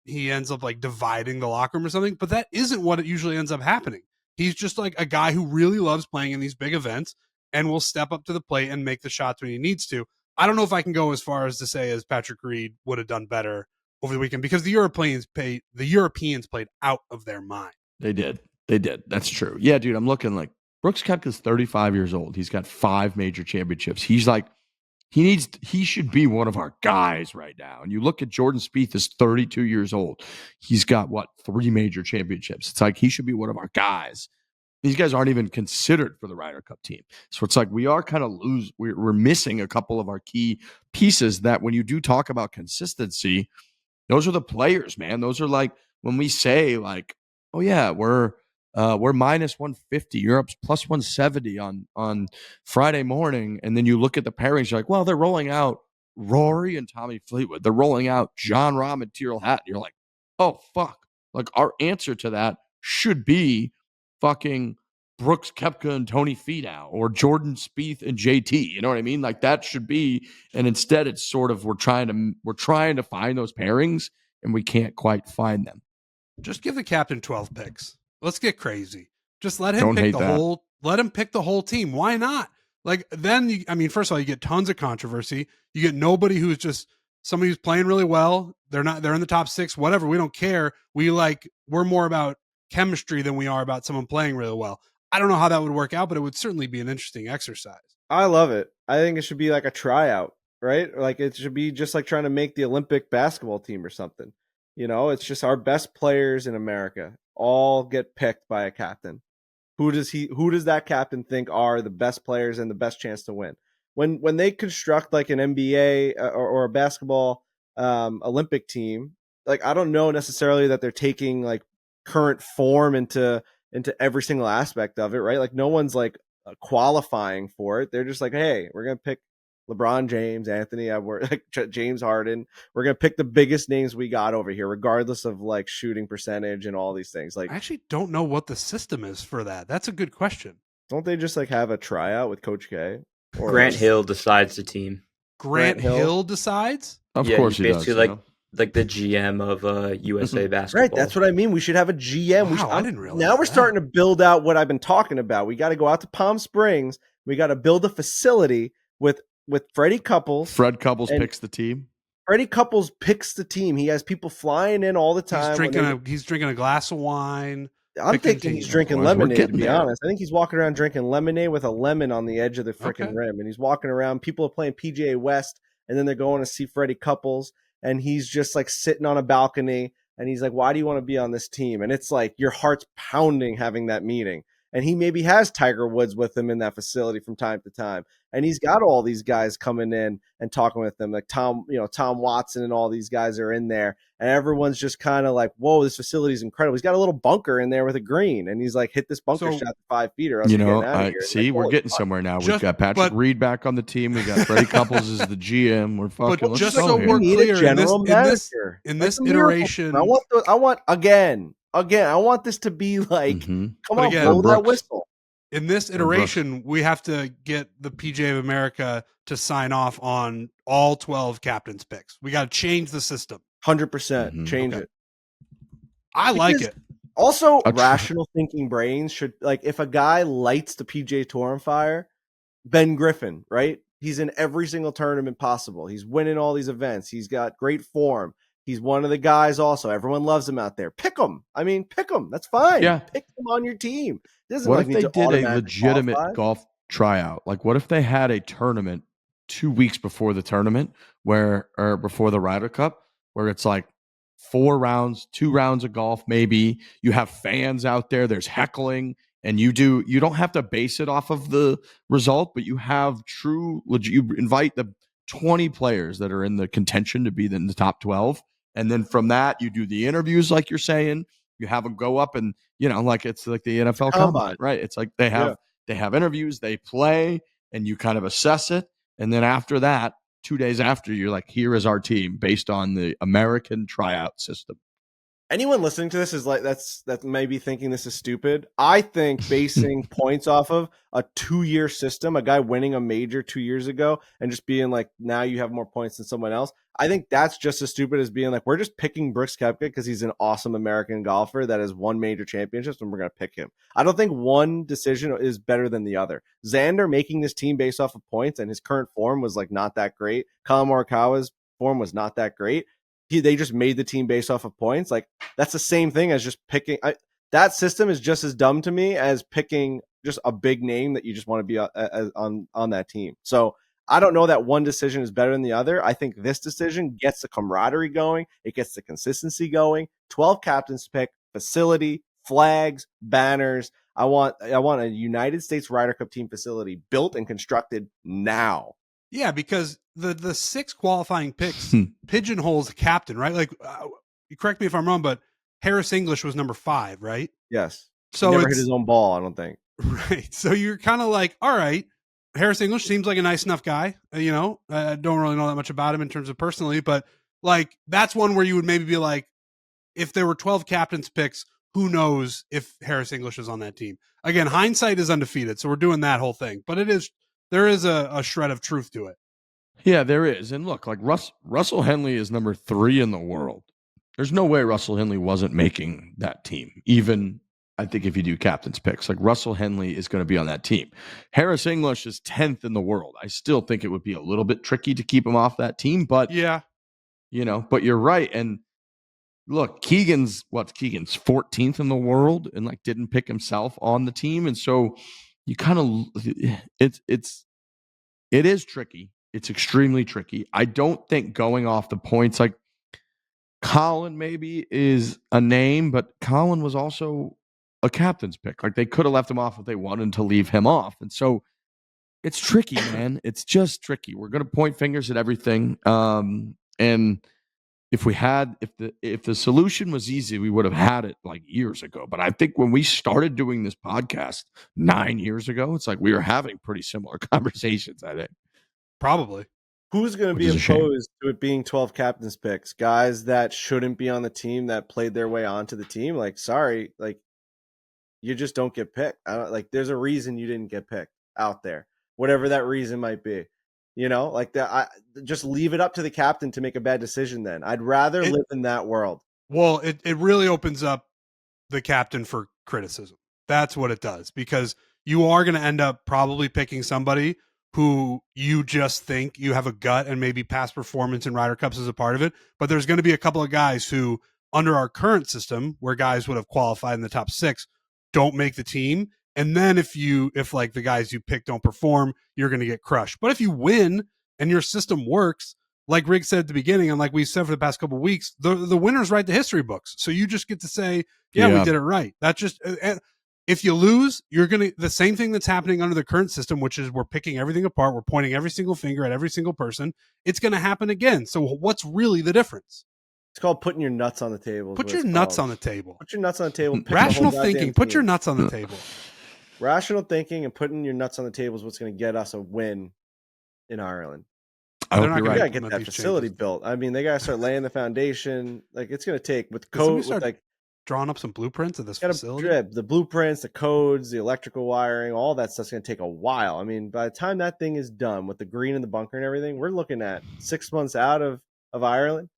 he ends up like dividing the locker room or something. But that isn't what it usually ends up happening. He's just like a guy who really loves playing in these big events and will step up to the plate and make the shots when he needs to. I don't know if I can go as far as to say as Patrick Reed would have done better over the weekend because the Europeans played out of their mind. They did. That's true. Yeah, dude, I'm looking like Brooks Koepka's 35 years old. He's got 5 major championships. He's like, he should be one of our guys right now. And you look at Jordan Spieth is 32 years old. He's got 3 major championships. It's like he should be one of our guys. These guys aren't even considered for the Ryder Cup team. So it's like we are kind of we're missing a couple of our key pieces that when you do talk about consistency, those are the players, man. Those are like when we say like, oh yeah, we're minus 150, Europe's plus 170 on Friday morning, and then you look at the pairings, you're like, well, they're rolling out Rory and Tommy Fleetwood. They're rolling out John Rahm and Tyrrell Hatton. You're like, oh fuck. Like our answer to that should be fucking Brooks Koepka and Tony Finau or Jordan Spieth and JT. You know what I mean? Like that should be, and instead it's sort of we're trying to find those pairings and we can't quite find them. Just give the captain 12 picks. Let's get crazy. Just let him pick the whole team. Why not? Like then first of all, you get tons of controversy. You get nobody who's just somebody who's playing really well. They're in the top 6, whatever. We don't care. We're more about chemistry than we are about someone playing really well. I don't know how that would work out, but it would certainly be an interesting exercise. I love it. I think it should be like a tryout, right? Like it should be just like trying to make the Olympic basketball team or something. You know, it's just our best players in America all get picked by a captain. Who does that captain think are the best players and the best chance to win? When they construct like an NBA or a basketball Olympic team, like I don't know necessarily that they're taking like current form into every single aspect of it, right? Like no one's like qualifying for it. They're just like, hey, we're gonna pick LeBron James, Anthony Edwards, like James Harden. We're gonna pick the biggest names we got over here, regardless of like shooting percentage and all these things. Like, I actually don't know what the system is for that. That's a good question. Don't they just like have a tryout with Coach K? Or Grant Hill decides the team. Grant Hill decides? Of course he does. Basically like the GM of USA basketball. Right, that's what I mean. We should have a GM. Wow, I didn't realize now we're that. starting to build out what I've been talking about. We got to go out to Palm Springs. We got to build a facility with Freddie Couples. Fred Couples picks the team. Freddie Couples picks the team. He has people flying in all the time. He's drinking a glass of wine. I'm thinking he's drinking lemonade, to be honest. I think he's walking around drinking lemonade with a lemon on the edge of the freaking rim. And he's walking around. People are playing PGA West, and then they're going to see Freddie Couples. And he's just like sitting on a balcony. And he's like, why do you want to be on this team? And it's like your heart's pounding having that meeting. And he maybe has Tiger Woods with him in that facility from time to time. And he's got all these guys coming in and talking with them, like Tom Watson and all these guys are in there. And everyone's just kind of like, whoa, this facility is incredible. He's got a little bunker in there with a green. And he's like, hit this bunker shot 5 feet or else you're getting out of here. See, we're getting somewhere now. We've got Patrick Reed back on the team. We got Freddie Couples as the GM. We're fucking. But just so we're clear, in this iteration, I want this to be like, come on, blow that whistle. In this iteration, we have to get the PGA of America to sign off on all 12 captains' picks. We got to change the system. 100% change it. I like it. Also, rational thinking brains should, like, if a guy lights the PGA Tour on fire, Ben Griffin, right? He's in every single tournament possible. He's winning all these events. He's got great form. He's one of the guys also. Everyone loves him out there. Pick him. I mean, pick him. That's fine. Yeah. Pick him on your team. What if they did a legitimate golf tryout? Like, what if they had a tournament 2 weeks before the tournament or before the Ryder Cup, where it's like 4 rounds, 2 rounds of golf, maybe you have fans out there, there's heckling, and you don't have to base it off of the result, but you have you invite the 20 players that are in the contention to be in the top 12. And then from that, you do the interviews, like you're saying, you have them go up and, like it's like the NFL combine, right? It's like they have interviews, they play, and you kind of assess it. And then after that, 2 days after, you're like, here is our team based on the American tryout system. Anyone listening to this is like, that may be thinking this is stupid. I think basing points off of a 2-year system, a guy winning a major 2 years ago and just being like, now you have more points than someone else. I think that's just as stupid as being like, we're just picking Brooks Koepka because he's an awesome American golfer that has won major championships and we're going to pick him. I don't think one decision is better than the other. Xander making this team based off of points and his current form was like not that great. Colin Morikawa's form was not that great. They just made the team based off of points. Like that's the same thing as just picking. That system is just as dumb to me as picking just a big name that you just want to be on that team. So I don't know that one decision is better than the other. I think this decision gets the camaraderie going. It gets the consistency going. 12 captains pick, facility, flags, banners. I want a United States Ryder Cup team facility built and constructed now. Yeah, because the 6 qualifying picks pigeonholes the captain, right? Like, you correct me if I'm wrong, but Harris English was number 5, right? Yes. So he never hit his own ball, I don't think. Right. So you're kind of like, all right, Harris English seems like a nice enough guy. You know, I don't really know that much about him in terms of personally, but like that's one where you would maybe be like, if there were 12 captains picks, who knows if Harris English is on that team? Again, hindsight is undefeated, so we're doing that whole thing. But there is a shred of truth to it. Yeah, there is. And look, like Russell Henley is number 3 in the world. There's no way Russell Henley wasn't making that team. Even I think if you do captain's picks, like Russell Henley is going to be on that team. Harris English is 10th in the world. I still think it would be a little bit tricky to keep him off that team, but yeah, but you're right. And look, Keegan's 14th in the world and like didn't pick himself on the team. And so you kind of, it is tricky. It's extremely tricky. I don't think going off the points, like Colin maybe is a name, but Colin was also a captain's pick. Like they could have left him off if they wanted to leave him off. And so it's tricky, man. It's just tricky. We're going to point fingers at everything. And if the solution was easy, we would have had it like years ago. But I think when we started doing this podcast 9 years ago, it's like we were having pretty similar conversations, I think. Probably. Who's going to be opposed to it being 12 captains picks? Guys that shouldn't be on the team that played their way onto the team? Like, sorry, like you just don't get picked. There's a reason you didn't get picked out there, whatever that reason might be. You know, like that. I just leave it up to the captain to make a bad decision. Then I'd rather live in that world. Well, it really opens up the captain for criticism. That's what it does, because you are going to end up probably picking somebody who you just think you have a gut and maybe past performance in Ryder Cups is a part of it. But there's going to be a couple of guys who, under our current system, where guys would have qualified in the top 6, don't make the team. And then if like the guys you pick don't perform, you're going to get crushed. But if you win and your system works, like Riggs said at the beginning, and like we said for the past couple of weeks, the winners write the history books. So you just get to say, yeah, we did it right. That's just, if you lose, you're going to, the same thing that's happening under the current system, which is we're picking everything apart. We're pointing every single finger at every single person. It's going to happen again. So what's really the difference? It's called putting your nuts on the table. Put your nuts on the table. Put your nuts on the table. Rational thinking. Put your nuts on the table. Rational thinking and putting your nuts on the table is what's going to get us a win in Ireland. I hope you're They right. got to get that facility built. I mean, they got to start laying the foundation. Like it's going to take with code, with like drawing up some blueprints of this facility. The blueprints, the codes, the electrical wiring, all that stuff's going to take a while. I mean, by the time that thing is done with the green and the bunker and everything, we're looking at 6 months out of Ireland.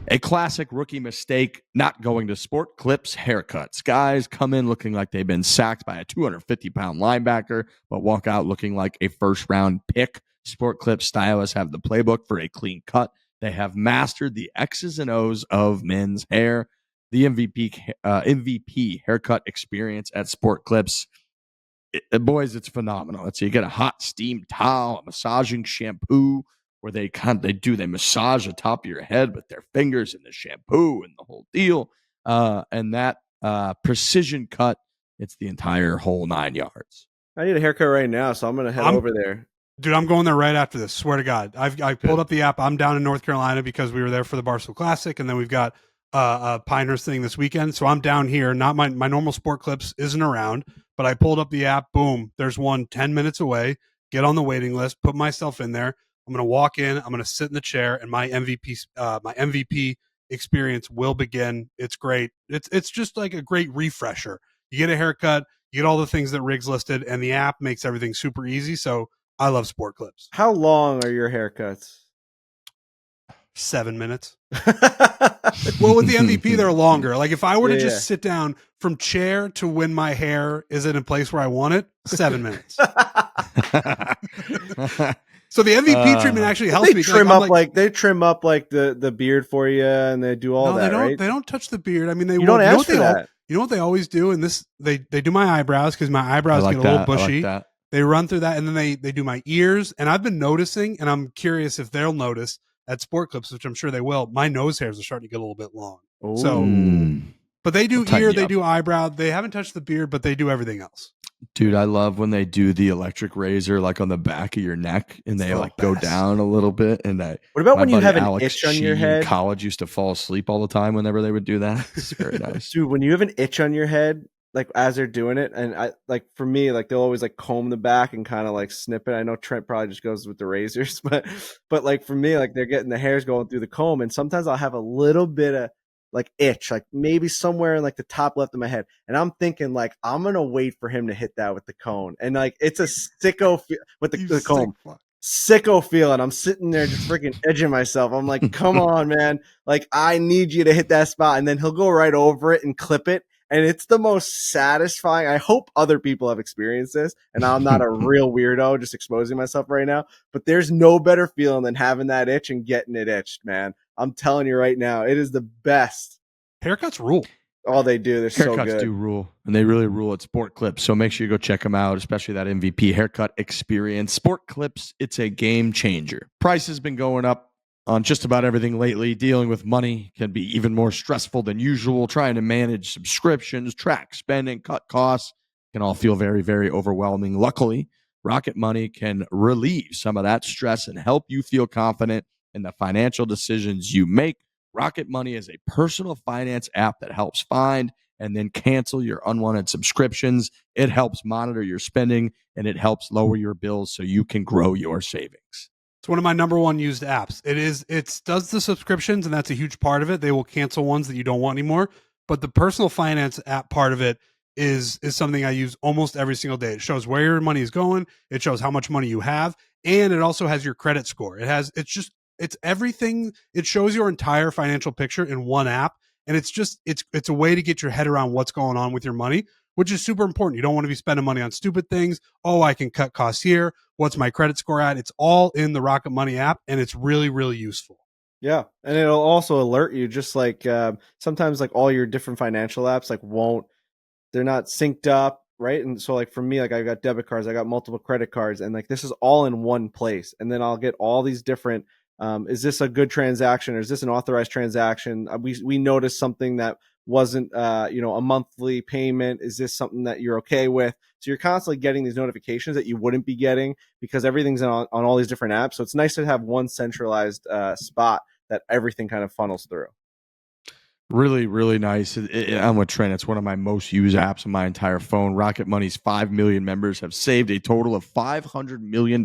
A classic rookie mistake, not going to Sport Clips haircuts. Guys come in looking like they've been sacked by a 250-pound linebacker, but walk out looking like a first-round pick. Sport Clips stylists have the playbook for a clean cut. They have mastered the X's and O's of men's hair. The MVP haircut experience at Sport Clips. Boys, it's phenomenal. You get a hot steam towel, a massaging shampoo, where they massage the top of your head with their fingers and the shampoo and the whole deal. And that precision cut, it's the entire whole 9 yards. I need a haircut right now, so I'm going to head over there. Dude, I'm going there right after this. Swear to God. I pulled up the app. I'm down in North Carolina because we were there for the Barstool Classic, and then we've got a Pinehurst thing this weekend. So I'm down here. Not my normal Sport Clips isn't around, but I pulled up the app. Boom. There's one 10 minutes away. Get on the waiting list. Put myself in there. I'm going to walk in. I'm going to sit in the chair, and my MVP experience will begin. It's great. It's just like a great refresher. You get a haircut, you get all the things that Riggs listed, and the app makes everything super easy. So I love Sport Clips. How long are your haircuts? 7 minutes. Well, with the MVP, they're longer. Like if I were to just sit down from chair to when my hair is in a place where I want it, 7 minutes. So the MVP treatment actually helps me. They trim up the beard for you, and they do all that. Right? They don't touch the beard. I mean, you don't ask for that. You know what they always do, and they do my eyebrows because my eyebrows get a little bushy. They run through that, and then they do my ears. And I've been noticing, and I'm curious if they'll notice at Sport Clips, which I'm sure they will, my nose hairs are starting to get a little bit long. Ooh. So, but they do Tighten ear, you they up. do eyebrow. They haven't touched the beard, but they do everything else. Dude, I love when they do the electric razor like on the back of your neck and they the like go best. down a little bit. And What about my when you buddy have an Alex itch on your Sheen in head? college used to fall asleep all the time whenever they would do that. It's very nice. Dude, when you have an itch on your head, like as they're doing it, and I like for me, like they'll always like comb the back and kind of like snip it. I know Trent probably just goes with the razors, but like for me, like they're getting the hairs going through the comb, and sometimes I'll have a little bit of like itch, like maybe somewhere in like the top left of my head, and I'm thinking like I'm gonna wait for him to hit that with the cone, and like it's a sicko with the comb. Sicko feeling. I'm sitting there just freaking edging myself. I'm like, come on, man. Like, I need you to hit that spot. And then he'll go right over it and clip it. And it's the most satisfying. I hope other people have experienced this. And I'm not a real weirdo just exposing myself right now. But there's no better feeling than having that itch and getting it itched, man. I'm telling you right now, it is the best. Haircuts rule. Oh, they do. They're so Haircuts good. do rule, and they really rule at Sport Clips. So make sure you go check them out, especially that MVP haircut experience. Sport Clips, it's a game changer. Price has been going up on just about everything lately. Dealing with money can be even more stressful than usual. Trying to manage subscriptions, track spending, cut costs can all feel very, very overwhelming. Luckily, Rocket Money can relieve some of that stress and help you feel confident in the financial decisions you make. Rocket Money is a personal finance app that helps find and then cancel your unwanted subscriptions. It helps monitor your spending and it helps lower your bills so you can grow your savings. It's one of my number one used apps. It does the subscriptions, and that's a huge part of it. They will cancel ones that you don't want anymore. But the personal finance app part of it is something I use almost every single day. It shows where your money is going. It shows how much money you have, and it also has your credit score. It's everything. It shows your entire financial picture in one app. And it's a way to get your head around what's going on with your money, which is super important. You don't want to be spending money on stupid things. Oh, I can cut costs here. What's my credit score at? It's all in the Rocket Money app, and it's really, really useful. Yeah. And it'll also alert you, just like sometimes like all your different financial apps like they're not synced up. Right. And so like for me, like I got debit cards, I got multiple credit cards, and like this is all in one place. And then I'll get all these different is this a good transaction or is this an authorized transaction? We noticed something that wasn't, a monthly payment. Is this something that you're okay with? So you're constantly getting these notifications that you wouldn't be getting because everything's on all these different apps. So it's nice to have one centralized spot that everything kind of funnels through. Really, really nice. I'm with Trent. It's one of my most used apps on my entire phone. Rocket Money's 5 million members have saved a total of $500 million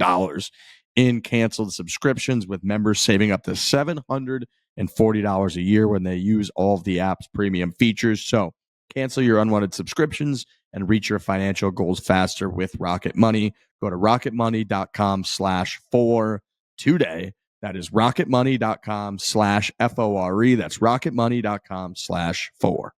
in canceled subscriptions, with members saving up to $740 a year when they use all of the app's premium features. So cancel your unwanted subscriptions and reach your financial goals faster with Rocket Money. Go to rocketmoney.com/Fore today. That is rocketmoney.com/FORE. That's rocketmoney.com/Fore.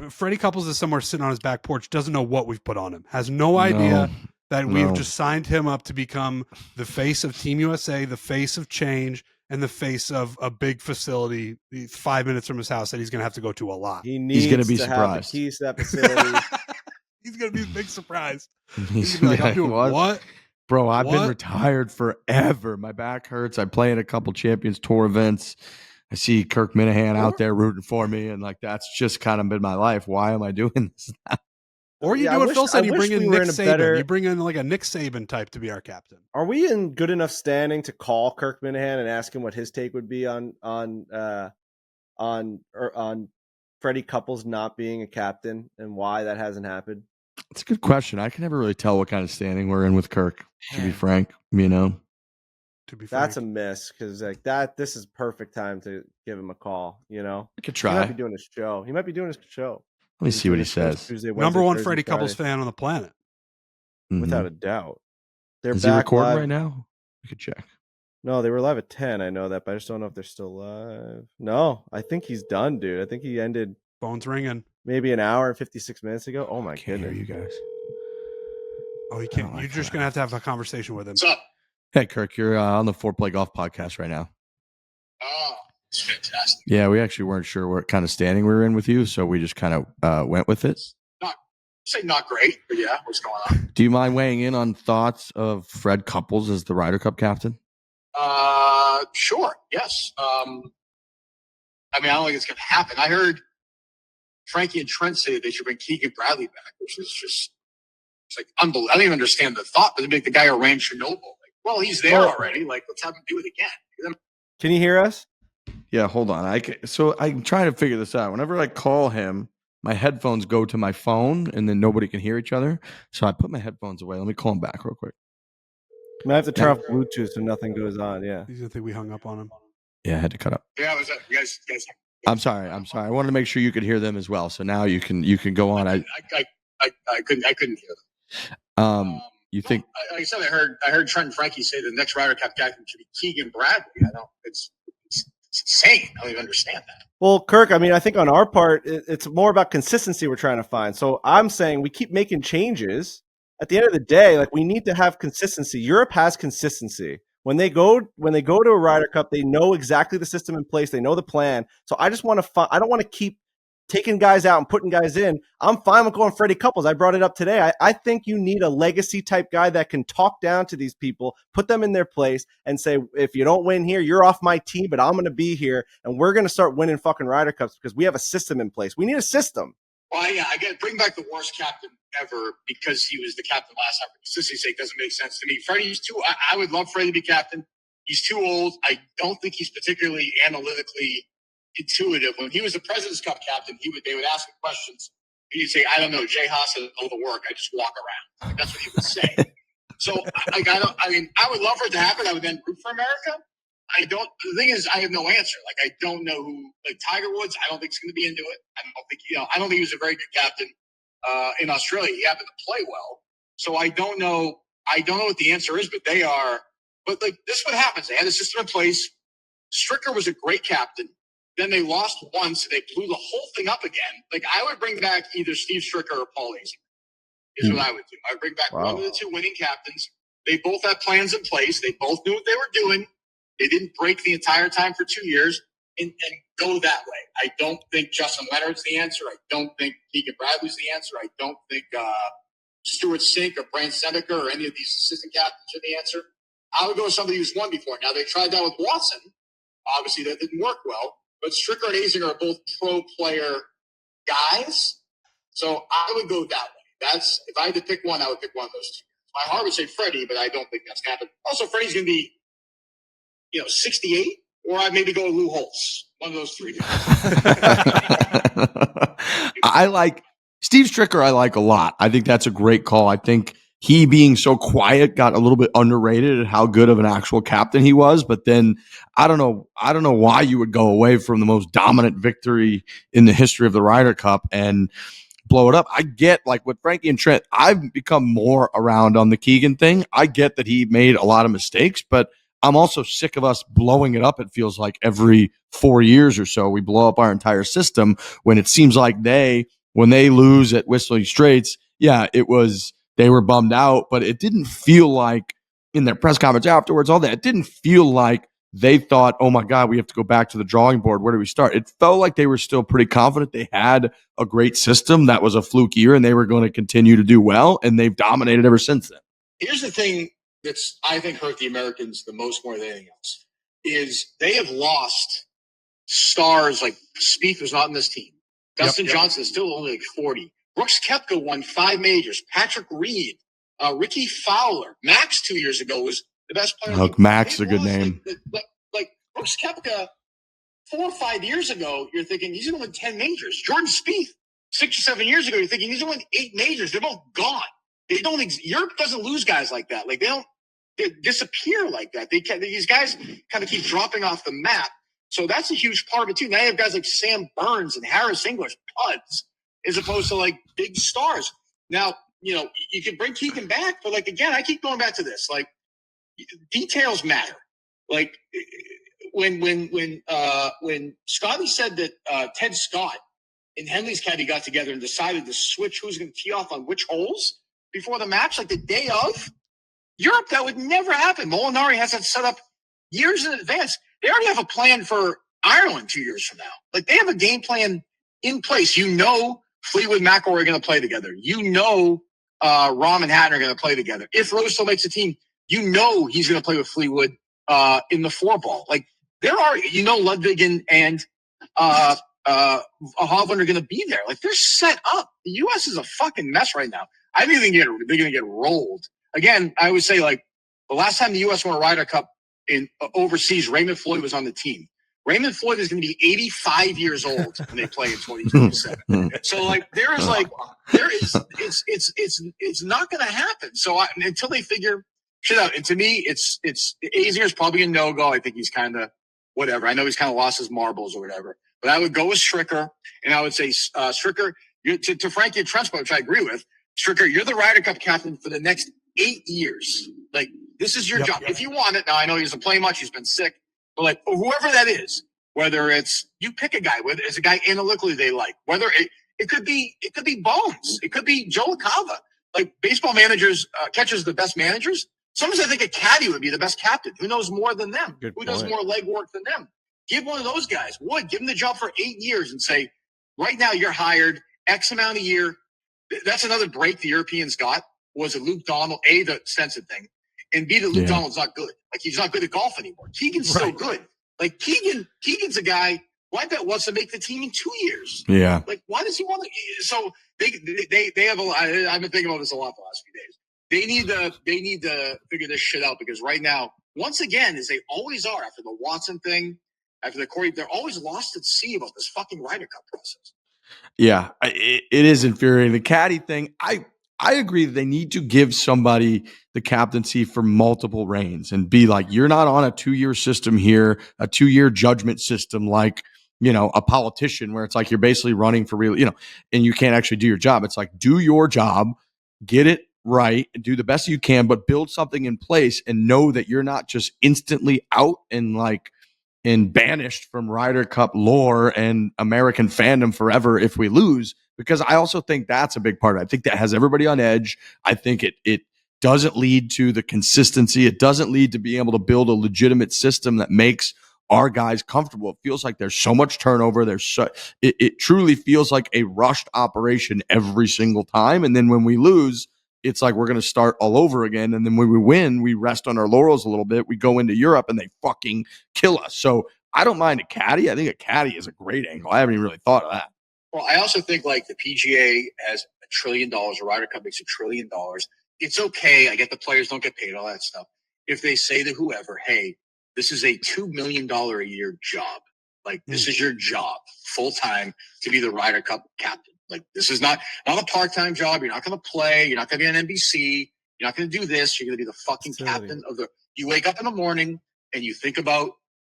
Freddie Couples is somewhere sitting on his back porch, doesn't know what we've put on him, has no idea that we've just signed him up to become the face of Team USA, the face of change, and the face of a big facility 5 minutes from his house that he's going to have to go to a lot. He's going to be have surprised. the keys to that facility. He's going to be a big surprise. He's He's gonna be like, I'm doing what? Bro, I've been What? retired forever. My back hurts. I play in a couple Champions Tour events. I see Kirk Minihane out there rooting for me, and like that's just kind of been my life. Why am I doing this now? Or you Yeah, do I what wish- Phil said, I you wish bring in we were Nick in a Saban. better- You bring in like a Nick Saban type to be our captain. Are we in good enough standing to call Kirk Minihane and ask him what his take would be on Freddie Couples not being a captain and why that hasn't happened? It's a good question. I can never really tell what kind of standing we're in with Kirk, to be frank. To be That's a frank. miss because like that. This is perfect time to give him a call. I could He might try. be doing his show. Let me see what he says. Tuesday, Wednesday, Number one Thursday, Freddie Couples Friday. fan on the planet. Mhm. Without a doubt. They're Is he back recording live. right now? We could check. No, they were live at 10. I know that, but I just don't know if they're still live. No, I think he's done, dude. I think he ended Phone's ringing. maybe an hour and 56 minutes ago. Oh my Can't hear goodness. you guys. Oh, he I can't. don't like You're just that. going to have a conversation with him. What's up? Hey, Kirk, you're on the Foreplay Golf podcast right now. Oh, it's fantastic. Yeah, we actually weren't sure what kind of standing we were in with you, so we just kind of went with it. Say not great, but yeah, what's going on? Do you mind weighing in on thoughts of Fred Couples as the Ryder Cup captain? Sure. Yes. I don't think it's going to happen. I heard Frankie and Trent say that they should bring Keegan Bradley back, which is just unbelievable. I don't even understand the thought, but the guy who ran Chernobyl. Well, he's there already. Let's have him do it again. Can you hear us? Yeah, hold on. So I'm trying to figure this out. Whenever I call him, my headphones go to my phone, and then nobody can hear each other. So I put my headphones away. Let me call him back real quick. I have to turn off Bluetooth so nothing goes on. Yeah. He's gonna think we hung up on him. Yeah, I had to cut up. Yeah, what's up? You guys. I'm sorry. I wanted to make sure you could hear them as well. So now you can go on. I couldn't hear them. You think? Like I said, I heard Trent and Frankie say the next Ryder Cup captain should be Keegan Bradley. It's insane. I don't even understand that. Well, Kirk, I think on our part, it's more about consistency we're trying to find. So I'm saying we keep making changes. At the end of the day, we need to have consistency. Europe has consistency. When they go to a Ryder Cup, they know exactly the system in place. They know the plan. So I just want to I don't want to keep taking guys out and putting guys in. I'm fine with going Freddie Couples. I brought it up today. I think you need a legacy type guy that can talk down to these people, put them in their place, and say, if you don't win here, you're off my team, but I'm going to be here, and we're going to start winning fucking Ryder Cups because we have a system in place. We need a system. Well, yeah, I got to bring back the worst captain ever because he was the captain last time. For consistency's sake, doesn't make sense to me. Freddie's too. I would love Freddie to be captain. He's too old. I don't think he's particularly analytically intuitive. When he was the President's Cup captain, they would ask him questions. He'd say, "I don't know. Jay Haas doesn't know the work. I just walk around." That's what he would say. So, I would love for it to happen. I would then root for America. The thing is, I have no answer. I don't know who, Tiger Woods, I don't think he's going to be into it. I don't think he was a very good captain in Australia. He happened to play well. So I don't know what the answer is, but they are. But this is what happens. They had a system in place. Stricker was a great captain. Then they lost once. And they blew the whole thing up again. I would bring back either Steve Stricker or Paul Azinger is what I would do. I would bring back one of the two winning captains. They both had plans in place. They both knew what they were doing. They didn't break the entire time for 2 years and go that way. I don't think Justin Leonard's the answer. I don't think Keegan Bradley's the answer. I don't think Stuart Sink or Brant Seneca or any of these assistant captains are the answer. I would go with somebody who's won before. Now, they tried that with Watson. Obviously, that didn't work well. But Stricker and Azinger are both pro player guys. So I would go that way. If I had to pick one, I would pick one of those two. My heart would say Freddie, but I don't think that's going to happen. Also, Freddie's going to be 68, or I'd maybe go Lou Holtz. One of those three guys. I like Steve Stricker. I like a lot. I think that's a great call. I think he being so quiet got a little bit underrated at how good of an actual captain he was. But then I don't know why you would go away from the most dominant victory in the history of the Ryder Cup and blow it up. I get with Frankie and Trent, I've become more around on the Keegan thing. I get that he made a lot of mistakes, but I'm also sick of us blowing it up. It feels like every 4 years or so we blow up our entire system when it seems like when they lose at Whistling Straits, they were bummed out, but it didn't feel like in their press conference afterwards, all that, it didn't feel like they thought, oh my God, we have to go back to the drawing board. Where do we start? It felt like they were still pretty confident. They had a great system. That was a fluke year and they were going to continue to do well. And they've dominated ever since then. Here's the thing that's, I think, hurt the Americans the most more than anything else is they have lost stars. Spieth was not in this team. Dustin Johnson is still only 40. Brooks Koepka won 5 majors. Patrick Reed, Ricky Fowler. Max 2 years ago was the best player. Look, Max is a good name. Brooks Koepka 4 or 5 years ago, you're thinking he's going to win 10 majors. Jordan Spieth 6 or 7 years ago, you're thinking he's going to win 8 majors. They're both gone. Europe doesn't lose guys like that. They disappear like that. These guys kind of keep dropping off the map. So that's a huge part of it too. Now you have guys like Sam Burns and Harris English, puds, as opposed to big stars. Now, you can bring Keegan back, but again, I keep going back to this. Details matter. When Scotty said that Ted Scott and Henley's caddy got together and decided to switch who's going to tee off on which holes before the match, the day of, Europe, that would never happen. Molinari has that set up years in advance. They already have a plan for Ireland 2 years from now. They have a game plan in place. Fleetwood, McElroy are going to play together. You know, Rahm and Hatton are going to play together. If Rose still makes a team, you know he's going to play with Fleetwood in the 4-ball. Like there are, you know, Ludwig and Hovland are going to be there. Like they're set up. The U.S. is a fucking mess right now. I think they're going to get rolled. Again, I would say like the last time the U.S. won a Ryder Cup in overseas, Raymond Floyd was on the team. Raymond Floyd is going to be 85 years old when they play in 2027. So like it's not going to happen. So until they figure shit out, and to me, it's Azinger is probably a no-go. I think he's kind of whatever. I know he's kind of lost his marbles or whatever. But I would go with Stricker, and I would say Stricker to Frankie and Trent's point, which I agree with. Stricker, you're the Ryder Cup captain for the next 8 years. Like this is your job. If you want it, now I know he doesn't play much. He's been sick. But like whoever that is, whether it's you pick a guy, whether it's a guy analytically they like, whether it could be Bones, it could be Joe LaCava. Like baseball managers, catchers, the best managers. Sometimes I think a caddy would be the best captain. Who knows more than them? Who does more legwork than them? Give one of those guys. Give him the job for 8 years and say, right now you're hired X amount a year. That's another break the Europeans got was that Luke Donald, A, the Stenson thing, and B, that Luke Donald's not good. Like he's not good at golf anymore. Keegan's still good. Like Keegan's a guy who I bet wants to make the team in 2 years. Yeah. Like why does he want to? So they have a lot. I've been thinking about this a lot the last few days. They need to figure this shit out because right now, once again, as they always are after the Watson thing, after the Corey, they're always lost at sea about this fucking Ryder Cup process. Yeah, it is infuriating. The caddy thing, I agree that they need to give somebody the captaincy for multiple reigns and be like, you're not on a 2-year system here, a 2-year judgment system like, you know, a politician where it's like you're basically running for real, you know, and you can't actually do your job. It's like, do your job, get it right, do the best you can, but build something in place and know that you're not just instantly out and banished from Ryder Cup lore and American fandom forever if we lose, because I also think that's a big part of it. I think that has everybody on edge. I think it doesn't lead to the consistency. It doesn't lead to being able to build a legitimate system that makes our guys comfortable. It feels like there's so much turnover. It truly feels like a rushed operation every single time. And then when we lose, it's like we're going to start all over again. And then when we win, we rest on our laurels a little bit. We go into Europe and they fucking kill us. So I don't mind a caddy. I think a caddy is a great angle. I haven't even really thought of that. Well, I also think like the PGA has $1 trillion. The Ryder Cup makes $1 trillion. It's okay. I get the players don't get paid, all that stuff. If they say to whoever, hey, this is a $2 million a year job. Like this is your job full time to be the Ryder Cup captain. Like this is not a part-time job. You're not going to play. You're not going to be on NBC. You're not going to do this. You're going to be the fucking captain of the. You wake up in the morning and you think about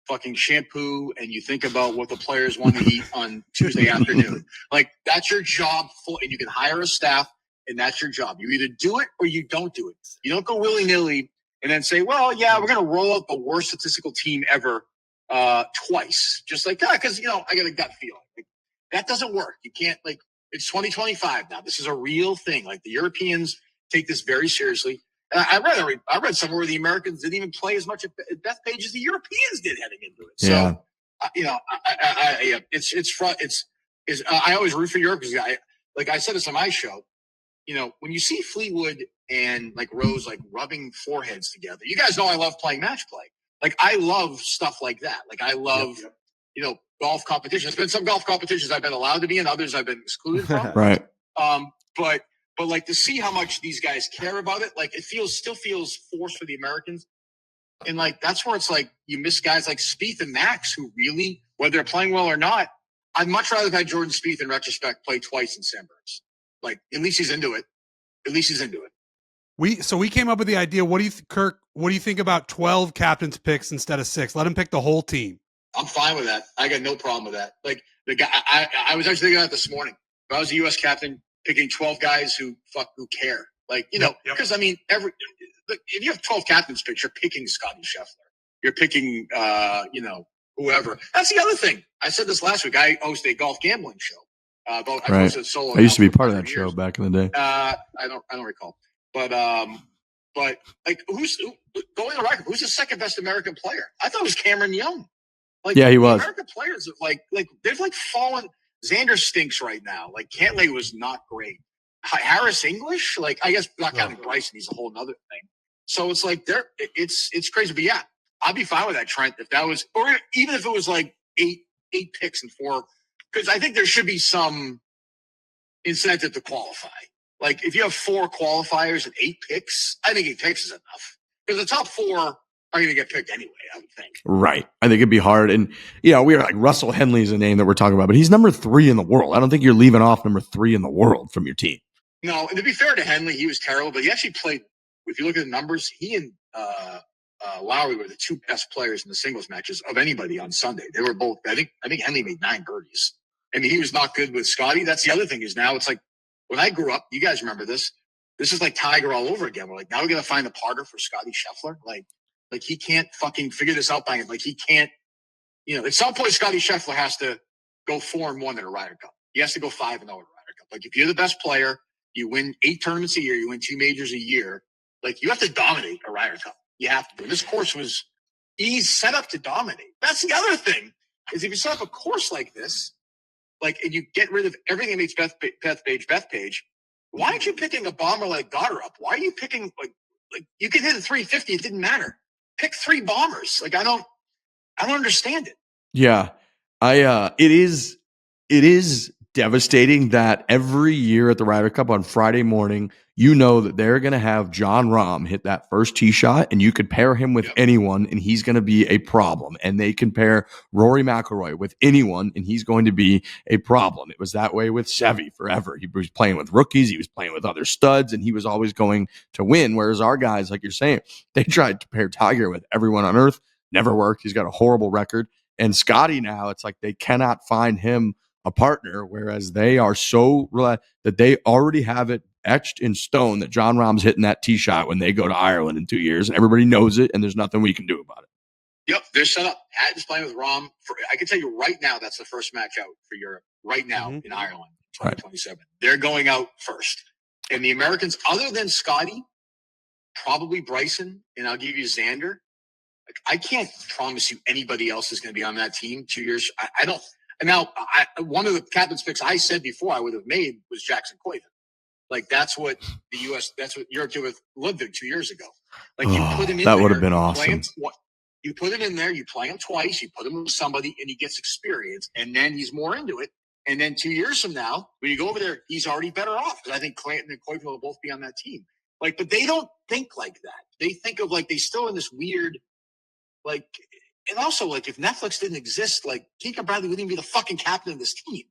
fucking shampoo and you think about what the players want to eat on Tuesday afternoon. Like that's your job full, and you can hire a staff, and that's your job. You either do it or you don't do it. You don't go willy-nilly and then say, well, yeah, we're going to roll out the worst statistical team ever twice, just like that, because you know I got a gut feeling. Like, that doesn't work. You can't like. It's 2025 now. This is a real thing. Like the Europeans take this very seriously. And I read somewhere where the Americans didn't even play as much at Bethpage as the Europeans did heading into it. So, you know, I always root for Europe because like I said this on my show. You know, when you see Fleetwood and like Rose like rubbing foreheads together, you guys know I love playing match play. Like I love stuff like that. Like I love, you know, golf competitions. There's been some golf competitions I've been allowed to be in, others I've been excluded from. Right. But like to see how much these guys care about it, like it still feels forced for the Americans. And like that's where it's like you miss guys like Spieth and Max who really, whether they're playing well or not, I'd much rather have had Jordan Spieth in retrospect play twice in San Burns. Like at least he's into it. We came up with the idea. What do you Kirk? What do you think about 12 captains picks instead of 6? Let him pick the whole team. I'm fine with that. I got no problem with that. Like the guy, I was actually thinking that this morning. If I was a U.S. captain, picking 12 guys who care. Like, you know, because I mean, if you have 12 captains picked, you're picking Scotty Scheffler. You're picking, you know, whoever. That's the other thing. I said this last week. I host a golf gambling show. I hosted solo. I used to be part of that show back in the day. I don't recall. But like who's going to record? Who's the second best American player? I thought it was Cameron Young. Like, yeah, he was. American players like they've like fallen. Xander stinks right now. Like, Cantlay was not great. Harris English, like, I guess not counting Bryson, he's a whole nother thing. So it's like it's crazy. But yeah, I'd be fine with that, Trent, if that was, or even if it was like eight picks and 4, because I think there should be some incentive to qualify. Like, if you have 4 qualifiers and 8 picks, I think 8 picks is enough. Because the top 4 are going to get picked anyway, I would think. Right. I think it'd be hard. And, we are like, Russell Henley is a name that we're talking about, but he's number 3 in the world. I don't think you're leaving off number 3 in the world from your team. No, and to be fair to Henley, he was terrible, but he actually played. If you look at the numbers, he and Lowry were the 2 best players in the singles matches of anybody on Sunday. They were both. I think Henley made 9 birdies. I mean, he was not good with Scotty. That's the other thing is now it's like when I grew up. You guys remember this? This is like Tiger all over again. We're like, now we got to find a partner for Scotty Scheffler. Like he can't fucking figure this out by him. Like he can't. At some point, Scotty Scheffler has to go 4-1 in a Ryder Cup. He has to go 5-0 in a Ryder Cup. Like if you're the best player. You win 8 tournaments a year. You win 2 majors a year. Like, you have to dominate a Ryder Cup. You have to. This course he's set up to dominate. That's the other thing, is if you set up a course like this, like, and you get rid of everything that makes Bethpage, why aren't you picking a bomber like Goddard? Why are you picking, like you can hit a 350. It didn't matter. Pick 3 bombers. Like, I don't understand it. Yeah. It is devastating that every year at the Ryder Cup on Friday morning, that they're going to have Jon Rahm hit that first tee shot, and you could pair him with anyone, and he's going to be a problem. And they can pair Rory McIlroy with anyone, and he's going to be a problem. It was that way with Seve forever. He was playing with rookies, he was playing with other studs, and he was always going to win. Whereas our guys, like you're saying, they tried to pair Tiger with everyone on earth, never worked. He's got a horrible record. And Scotty now, it's like they cannot find him a partner, whereas they are so that they already have it etched in stone that Jon Rahm's hitting that tee shot when they go to Ireland in 2 years, and everybody knows it, and there's nothing we can do about it. Yep, they're set up. Hatton's playing with Rahm. I can tell you right now, that's the first match out for Europe right now in Ireland, 2027. Right. They're going out first. And the Americans, other than Scotty, probably Bryson, and I'll give you Xander. Like, I can't promise you anybody else is going to be on that team 2 years. I don't. And now, one of the captain's picks I said before I would have made was Jackson Coyven. Like, that's what that's what Europe did with Ludwig 2 years ago. Like, you put him in that there, would have been awesome. You put him in there, you play him twice, you put him with somebody, and he gets experience, and then he's more into it. And then 2 years from now, when you go over there, he's already better off. Because I think Clanton and Coyven will both be on that team. Like, but they don't think like that. They think of, like, they still in this weird, like, and also, like, if Netflix didn't exist, like, Keegan Bradley wouldn't even be the fucking captain of this team.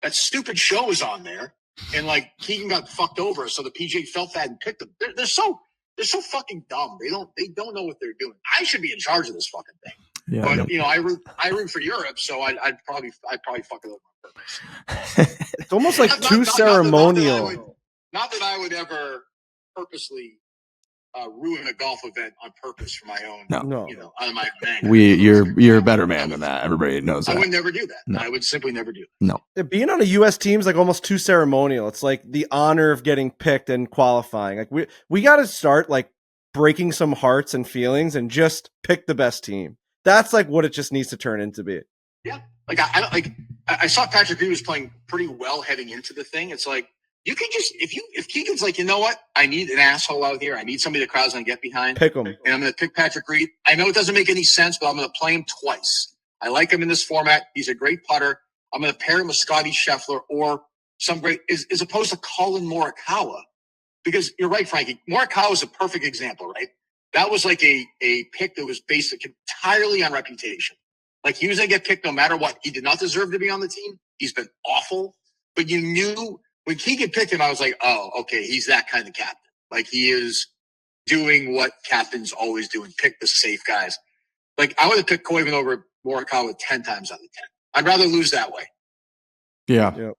That stupid show is on there, and, like, Keegan got fucked over, so the PGA felt that and picked him. They're so fucking dumb. They don't know what they're doing. I should be in charge of this fucking thing. Yeah, but I root for Europe, so I'd probably fuck it up on purpose. It's almost like too ceremonial. Not that I would ever purposely ruin a golf event on purpose for my own, out of my bank. You're a better man than that. Everybody knows that. I would never do that. No. I would simply never do that. No. Yeah, being on a U.S. team is like almost too ceremonial. It's like the honor of getting picked and qualifying. Like we got to start like breaking some hearts and feelings and just pick the best team. That's like what it just needs to turn into be. Yeah. Like I saw Patrick Reed was playing pretty well heading into the thing. It's like, you can just, if Keegan's like, you know what? I need an asshole out here. I need somebody the crowd's going to get behind. Pick him. And I'm going to pick Patrick Reed. I know it doesn't make any sense, but I'm going to play him twice. I like him in this format. He's a great putter. I'm going to pair him with Scotty Scheffler or some great, as opposed to Colin Morikawa. Because you're right, Frankie. Morikawa is a perfect example, right? That was like a pick that was based entirely on reputation. Like, he was going to get picked no matter what. He did not deserve to be on the team. He's been awful. But you knew when Keegan picked him, I was like, oh, okay, he's that kind of captain. Like, he is doing what captains always do and pick the safe guys. Like, I would have picked Coyven over Morikawa 10 times out of 10. I'd rather lose that way. Yeah. Yep.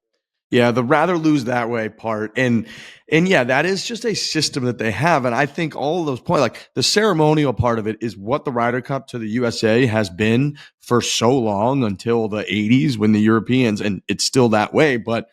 Yeah, the rather lose that way part. And yeah, that is just a system that they have. And I think all of those points, like the ceremonial part of it is what the Ryder Cup to the USA has been for so long until the 80s when the Europeans, and it's still that way, but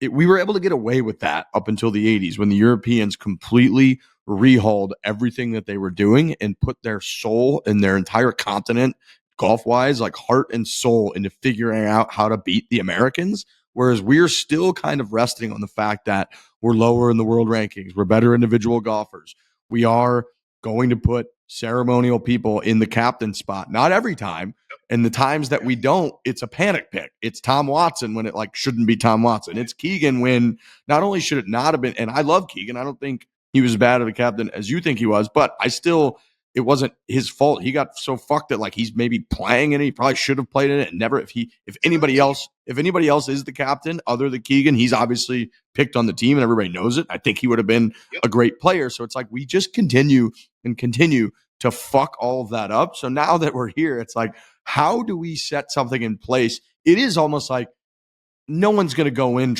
we were able to get away with that up until the 80s when the Europeans completely rehauled everything that they were doing and put their soul and their entire continent, golf-wise, like heart and soul, into figuring out how to beat the Americans. Whereas we're still kind of resting on the fact that we're lower in the world rankings. We're better individual golfers. We are going to put ceremonial people in the captain spot. Not every time. And the times that we don't, it's a panic pick. It's Tom Watson when it like shouldn't be Tom Watson. It's Keegan when not only should it not have been, and I love Keegan. I don't think he was as bad of a captain as you think he was, but it wasn't his fault. He got so fucked that like he's maybe playing in it. He probably should have played in it and never. If anybody else is the captain other than Keegan, he's obviously picked on the team and everybody knows it. I think he would have been a great player. So it's like we just continue to fuck all of that up. So now that we're here, it's like, how do we set something in place? It is almost like no one's going to go in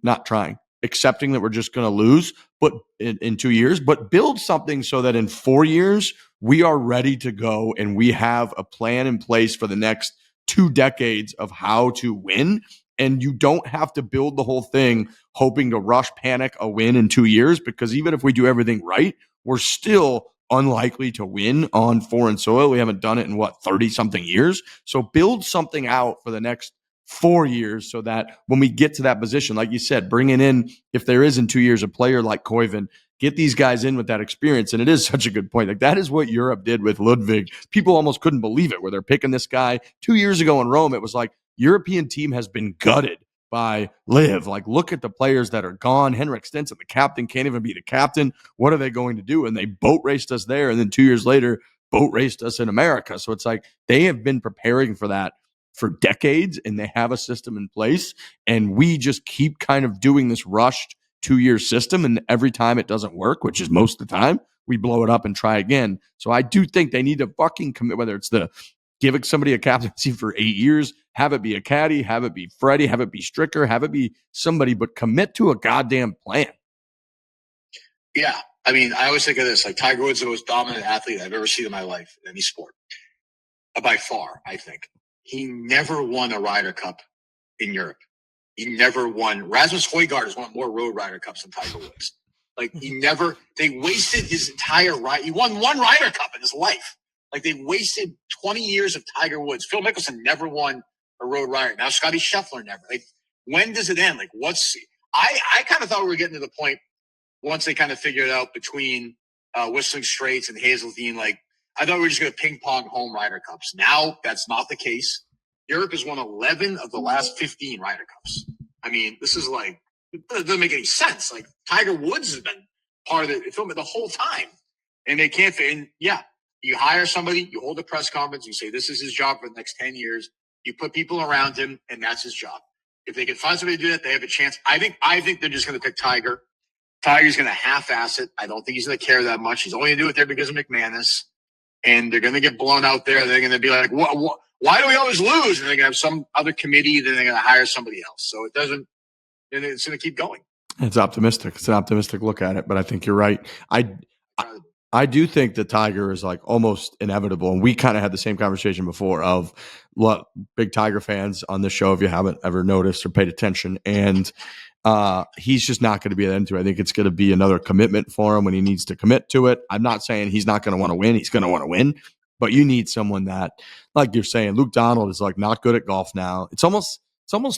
not trying, accepting that we're just going to lose, but in 2 years, but build something so that in 4 years, we are ready to go and we have a plan in place for the next 2 decades of how to win. And you don't have to build the whole thing hoping to rush panic a win in 2 years, because even if we do everything right, we're still unlikely to win on foreign soil. We haven't done it in 30 something years. So build something out for the next 4 years so that when we get to that position, like you said, bringing in, if there is in 2 years, a player like Koivu, get these guys in with that experience. And it is such a good point. Like that is what Europe did with Ludwig. People almost couldn't believe it, where they're picking this guy 2 years ago in Rome. It was like European team has been gutted by Liv. Like, look at the players that are gone. Henrik Stenson, the captain, can't even be the captain. What are they going to do? And they boat raced us there. And then 2 years later, boat raced us in America. So it's like they have been preparing for that for decades, and they have a system in place. And we just keep kind of doing this rushed 2-year system. And every time it doesn't work, which is most of the time, we blow it up and try again. So I do think they need to fucking commit, whether it's giving somebody a captaincy for 8 years, have it be a caddy, have it be Freddie, have it be Stricker, have it be somebody, but commit to a goddamn plan. Yeah. I mean, I always think of this, like Tiger Woods is the most dominant athlete I've ever seen in my life in any sport. By far, I think. He never won a Ryder Cup in Europe. He never won. Rasmus Højgaard has won more road Ryder Cups than Tiger Woods. Like they wasted his entire ride. He won one Ryder Cup in his life. Like they wasted 20 years of Tiger Woods. Phil Mickelson never won a road Ryder. Now Scotty Scheffler never. Like, when does it end? Like, I kind of thought we were getting to the point once they kind of figured it out between Whistling Straits and Hazeltine. Like, I thought we were just going to ping pong home Ryder Cups. Now that's not the case. Europe has won 11 of the last 15 Ryder Cups. I mean, this is like, it doesn't make any sense. Like, Tiger Woods has been part of the whole time, and they can't fit in. Yeah. You hire somebody, you hold a press conference, you say this is his job for the next 10 years. You put people around him, and that's his job. If they can find somebody to do that, they have a chance. I think they're just going to pick Tiger. Tiger's going to half-ass it. I don't think he's going to care that much. He's only going to do it there because of McManus. And they're going to get blown out there. They're going to be like, why do we always lose? And they're going to have some other committee. Then they're going to hire somebody else. So it's going to keep going. It's optimistic. It's an optimistic look at it, but I think you're right. I do think that Tiger is like almost inevitable. And we kind of had the same conversation before of big Tiger fans on this show, if you haven't ever noticed or paid attention. And he's just not going to be that into it. I think it's going to be another commitment for him when he needs to commit to it. I'm not saying he's not going to want to win. He's going to want to win. But you need someone that, like you're saying, Luke Donald is like not good at golf now. It's almost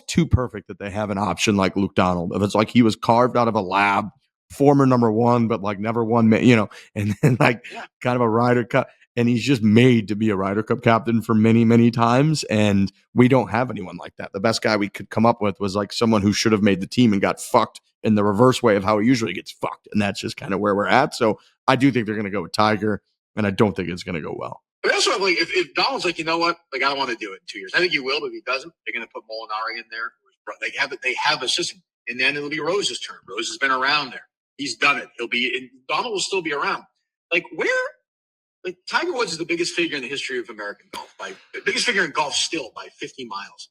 too perfect that they have an option like Luke Donald. If it's like he was carved out of a lab, former number one, but like never won, and then like kind of a Ryder Cup. And he's just made to be a Ryder Cup captain for many, many times. And we don't have anyone like that. The best guy we could come up with was like someone who should have made the team and got fucked in the reverse way of how he usually gets fucked. And that's just kind of where we're at. So I do think they're going to go with Tiger, and I don't think it's going to go well. But also, like, if Donald's like, you know what, like, I don't want to do it in 2 years. I think he will, but if he doesn't, they're going to put Molinari in there. They have a system, and then it'll be Rose's turn. Rose has been around there. He's done it. Donald will still be around. Like, Tiger Woods is the biggest figure in the history of American golf, the biggest figure in golf still by 50 miles.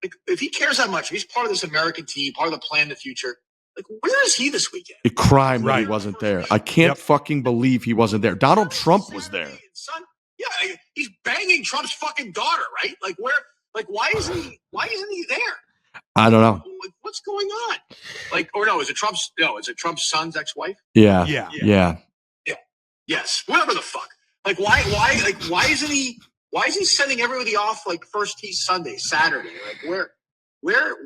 Like, if he cares that much, if he's part of this American team, part of the plan in the future, like, where is he this weekend? A crime that he wasn't there. I can't fucking believe he wasn't there. Donald Trump was there. Yeah, he's banging Trump's fucking daughter, right? Like, why isn't he there? I don't know. Like, what's going on? Like, or no, is it Trump's son's ex-wife? Yeah. Yes. Whatever the fuck. Like, why isn't he sending everybody off like first tee Sunday, Saturday? Like,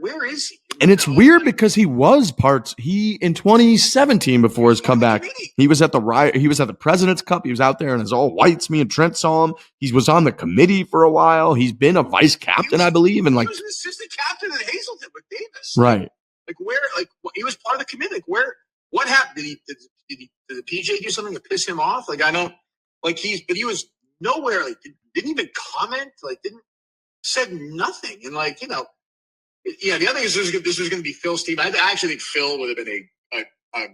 where is he? And it's weird because he was in 2017 before his comeback. He was at the President's Cup. He was out there in his all whites. Me and Trent saw him. He was on the committee for a while. He's been a vice captain, I believe, and he was an assistant captain at Hazelton with Davis. Right. He was part of the committee. What happened? Did the PJ do something to piss him off? Like, I know, like but he was nowhere. Like, didn't even comment. Like, said nothing. And like, yeah, the other thing is this was going to be Phil's team. I actually think Phil would have been a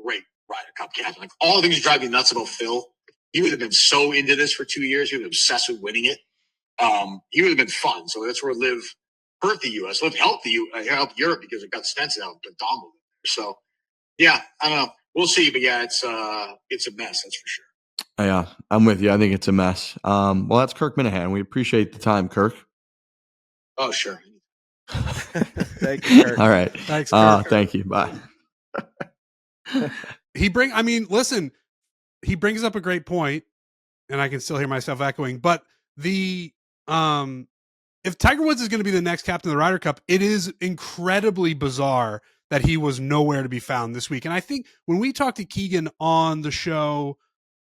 great Ryder Cup captain. Like, all the things drive me nuts about Phil. He would have been so into this for 2 years. He would have been obsessed with winning it. He would have been fun. So that's where Liv hurt the U.S. Liv helped helped Europe because it got Stenson out, but Dom. So yeah, I don't know. We'll see. But yeah, it's a mess. That's for sure. Yeah, I'm with you. I think it's a mess. Well, that's Kirk Minihane. We appreciate the time, Kirk. Oh, sure. Thank you, Kirk. All right. Thanks, Kirk. Thank you. Bye. He brings up a great point, and I can still hear myself echoing, but if Tiger Woods is going to be the next captain of the Ryder Cup, it is incredibly bizarre that he was nowhere to be found this week. And I think when we talked to Keegan on the show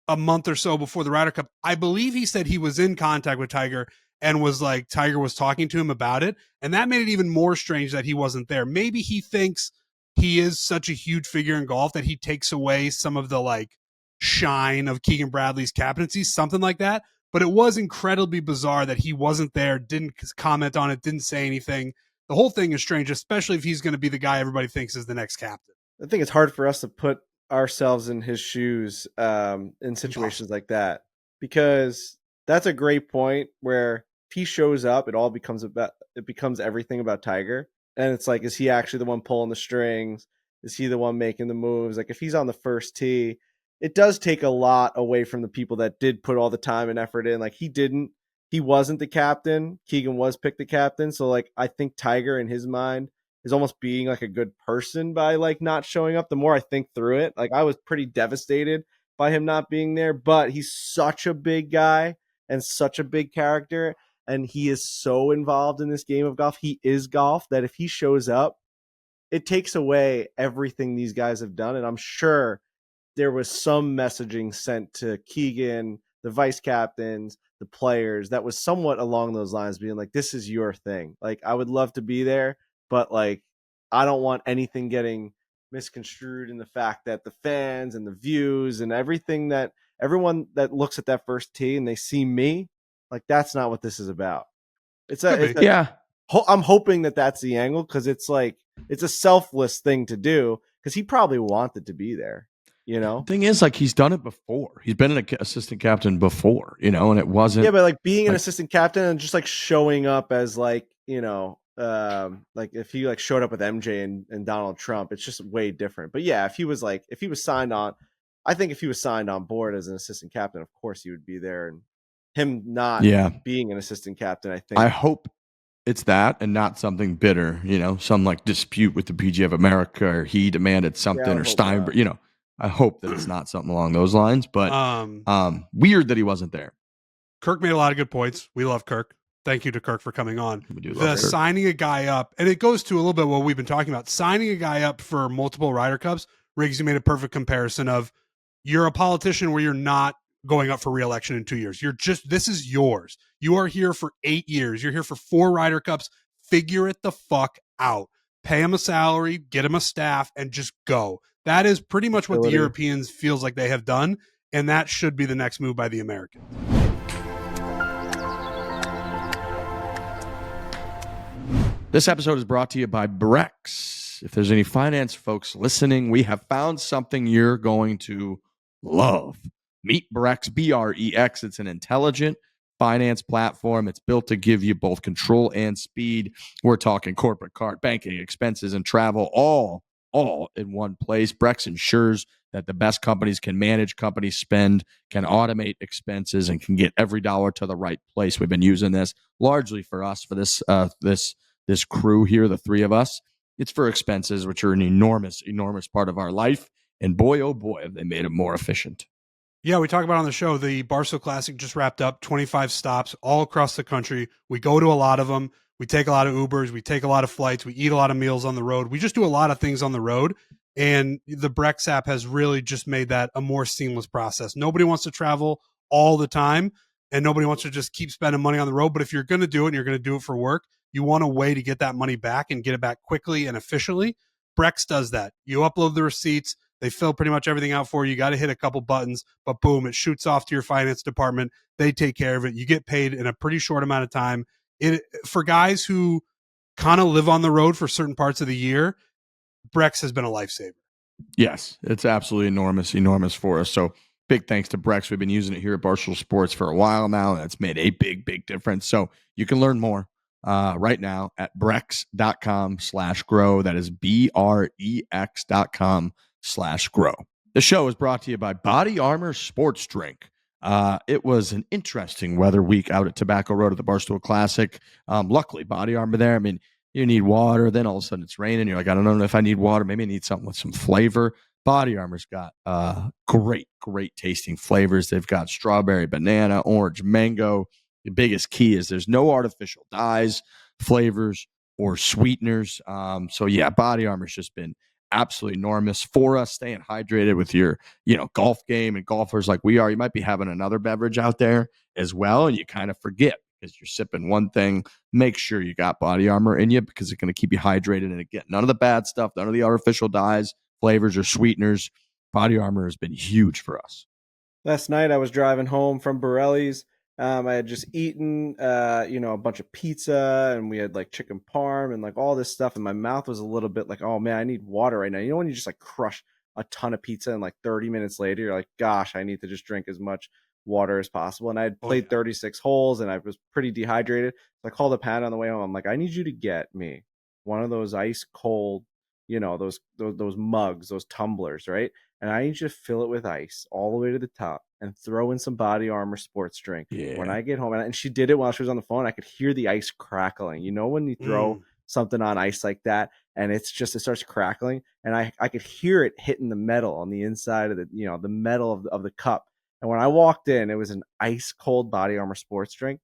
a month or so before the Ryder Cup, I believe he said he was in contact with Tiger and was like, Tiger was talking to him about it. And that made it even more strange that he wasn't there. Maybe he thinks he is such a huge figure in golf that he takes away some of the like shine of Keegan Bradley's captaincy, something like that. But it was incredibly bizarre that he wasn't there, didn't comment on it, didn't say anything. The whole thing is strange, especially if he's going to be the guy everybody thinks is the next captain. I think it's hard for us to put ourselves in his shoes in situations like that, because that's a great point where if he shows up, it becomes everything about Tiger. And it's like, is he actually the one pulling the strings? Is he the one making the moves? Like, if he's on the first tee, it does take a lot away from the people that did put all the time and effort in. Like, he wasn't the captain. Keegan was picked the captain. So like, I think Tiger in his mind is almost being like a good person by like not showing up. The more I think through it, like, I was pretty devastated by him not being there, but he's such a big guy and such a big character. And he is so involved in this game of golf. He is golf, that if he shows up, it takes away everything these guys have done. And I'm sure there was some messaging sent to Keegan, the vice captains, the players, that was somewhat along those lines, being like, this is your thing. Like, I would love to be there, but like, I don't want anything getting misconstrued in the fact that the fans and the views and everything, that everyone that looks at that first tee and they see me, like, that's not what this is about. I'm hoping that that's the angle, because it's like, it's a selfless thing to do, because he probably wanted to be there. Thing is, like, he's done it before. He's been an assistant captain before, and it wasn't. Yeah, but like being an assistant captain and just like showing up as like, like if he like showed up with MJ and Donald Trump, it's just way different. But yeah, if he was signed on, I think if he was signed on board as an assistant captain, of course he would be there. And him not being an assistant captain, I hope it's that and not something bitter, some like dispute with the PGA of America, or he demanded something, or Steinberg, I hope that it's not something along those lines, but weird that he wasn't there. Kirk made a lot of good points. We love Kirk. Thank you to Kirk for coming on. We do love Kirk. Signing a guy up, and it goes to a little bit what we've been talking about. Signing a guy up for multiple Ryder Cups, Riggs, you made a perfect comparison of, you're a politician where you're not going up for re-election in 2 years. This is yours. You are here for 8 years. You're here for 4 Ryder Cups. Figure it the fuck out. Pay him a salary, get him a staff, and just go. That is pretty much what the Europeans feels like they have done, and that should be the next move by the Americans. This episode is brought to you by Brex. If there's any finance folks listening, we have found something you're going to love. Meet Brex, Brex. It's an intelligent finance platform. It's built to give you both control and speed. We're talking corporate card, banking, expenses, and travel, all in one place. Brex ensures that the best companies can manage company spend, can automate expenses, and can get every dollar to the right place. We've been using this largely for us, for this crew here, the three of us. It's for expenses, which are an enormous part of our life. And boy, oh boy, have they made it more efficient. Yeah, we talk about on the show, the Barstool Classic just wrapped up, 25 stops all across the country. We go to a lot of them. We take a lot of Ubers. We take a lot of flights. We eat a lot of meals on the road. We just do a lot of things on the road. And the Brex app has really just made that a more seamless process. Nobody wants to travel all the time, and nobody wants to just keep spending money on the road. But if you're going to do it and you're going to do it for work, you want a way to get that money back and get it back quickly and efficiently. Brex does that. You upload the receipts. They fill pretty much everything out for you. You got to hit a couple buttons, but boom, it shoots off to your finance department. They take care of it. You get paid in a pretty short amount of time. For guys who kind of live on the road for certain parts of the year, Brex has been a lifesaver. Yes, it's absolutely enormous for us. So big thanks to Brex. We've been using it here at Barstool Sports for a while now. That's made a big difference. So you can learn more right now at brex.com/grow. That is BREX.com/grow. The show is brought to you by Body Armor Sports Drink. It was an interesting weather week out at Tobacco Road at the Barstool Classic. Luckily, Body Armor there. I mean, you need water, then all of a sudden it's raining. You're like, I don't know if I need water. Maybe I need something with some flavor. Body Armor's got great tasting flavors. They've got strawberry, banana, orange, mango. The biggest key is there's no artificial dyes, flavors, or sweeteners. So yeah, Body Armor's just been absolutely enormous for us, staying hydrated with your, golf game, and golfers like we are. You might be having another beverage out there as well, and you kind of forget because you're sipping one thing. Make sure you got Body Armor in you because it's going to keep you hydrated, and again, none of the bad stuff, none of the artificial dyes, flavors, or sweeteners. Body Armor has been huge for us. Last night I was driving home from Borelli's. I had just eaten, a bunch of pizza, and we had like chicken parm and like all this stuff. And my mouth was a little bit like, oh man, I need water right now. You know, when you just like crush a ton of pizza and like 30 minutes later, you're like, gosh, I need to just drink as much water as possible. And I had played 36 holes and I was pretty dehydrated. So I called a Pat on the way home. I'm like, I need you to get me one of those ice cold, those mugs, those tumblers, right? And I need you to fill it with ice all the way to the top and throw in some Body Armor sports drink. Yeah. When I get home, and she did it while she was on the phone, I could hear the ice crackling. You know, when you throw something on ice like that and it starts crackling, and I could hear it hitting the metal on the inside of the metal of the cup. And when I walked in, it was an ice cold Body Armor sports drink.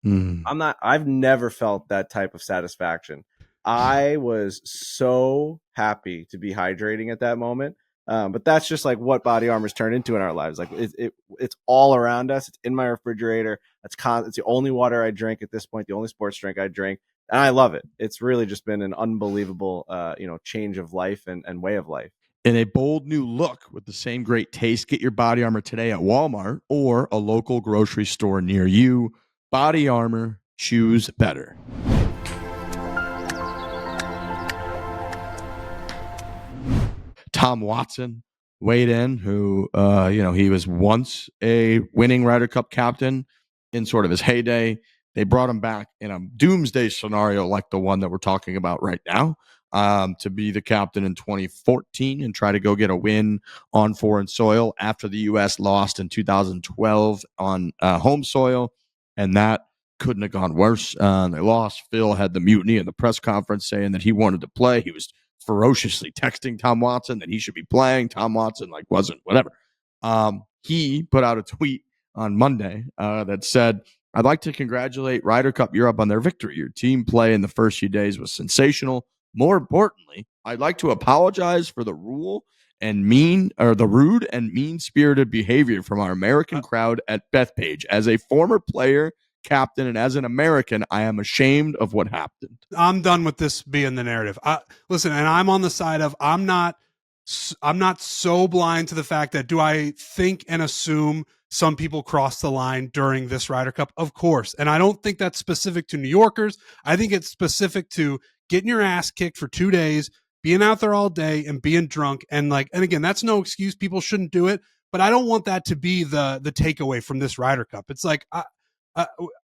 I've never felt that type of satisfaction. I was so happy to be hydrating at that moment. But that's just like what Body Armor's turned into in our lives. Like it's all around us. It's in my refrigerator. It's the only water I drink at this point, the only sports drink I drink. And I love it. It's really just been an unbelievable, change of life and way of life. In a bold new look with the same great taste, get your Body Armor today at Walmart or a local grocery store near you. Body Armor, choose better. Tom Watson weighed in, who, he was once a winning Ryder Cup captain in sort of his heyday. They brought him back in a doomsday scenario like the one that we're talking about right now, to be the captain in 2014 and try to go get a win on foreign soil after the U.S. lost in 2012 on home soil. And that couldn't have gone worse. They lost. Phil had the mutiny in the press conference saying that he wanted to play. He was ferociously texting Tom Watson that he should be playing. Tom Watson wasn't, whatever. He put out a tweet on Monday that said, I'd like to congratulate Ryder Cup Europe on their victory. Your team play in the first few days was sensational. More importantly, I'd like to apologize for the rude and mean-spirited behavior from our American crowd at Bethpage. As a former player, captain, and as an American, I am ashamed of what happened. I'm done with this being the narrative. Listen, and I'm on the side of I'm not so blind to the fact that do I think and assume some people cross the line during this Ryder Cup? Of course. And I don't think that's specific to New Yorkers. I think it's specific to getting your ass kicked for 2 days, being out there all day and being drunk. And again, that's no excuse. People shouldn't do it. But I don't want that to be the takeaway from this Ryder Cup. It's like,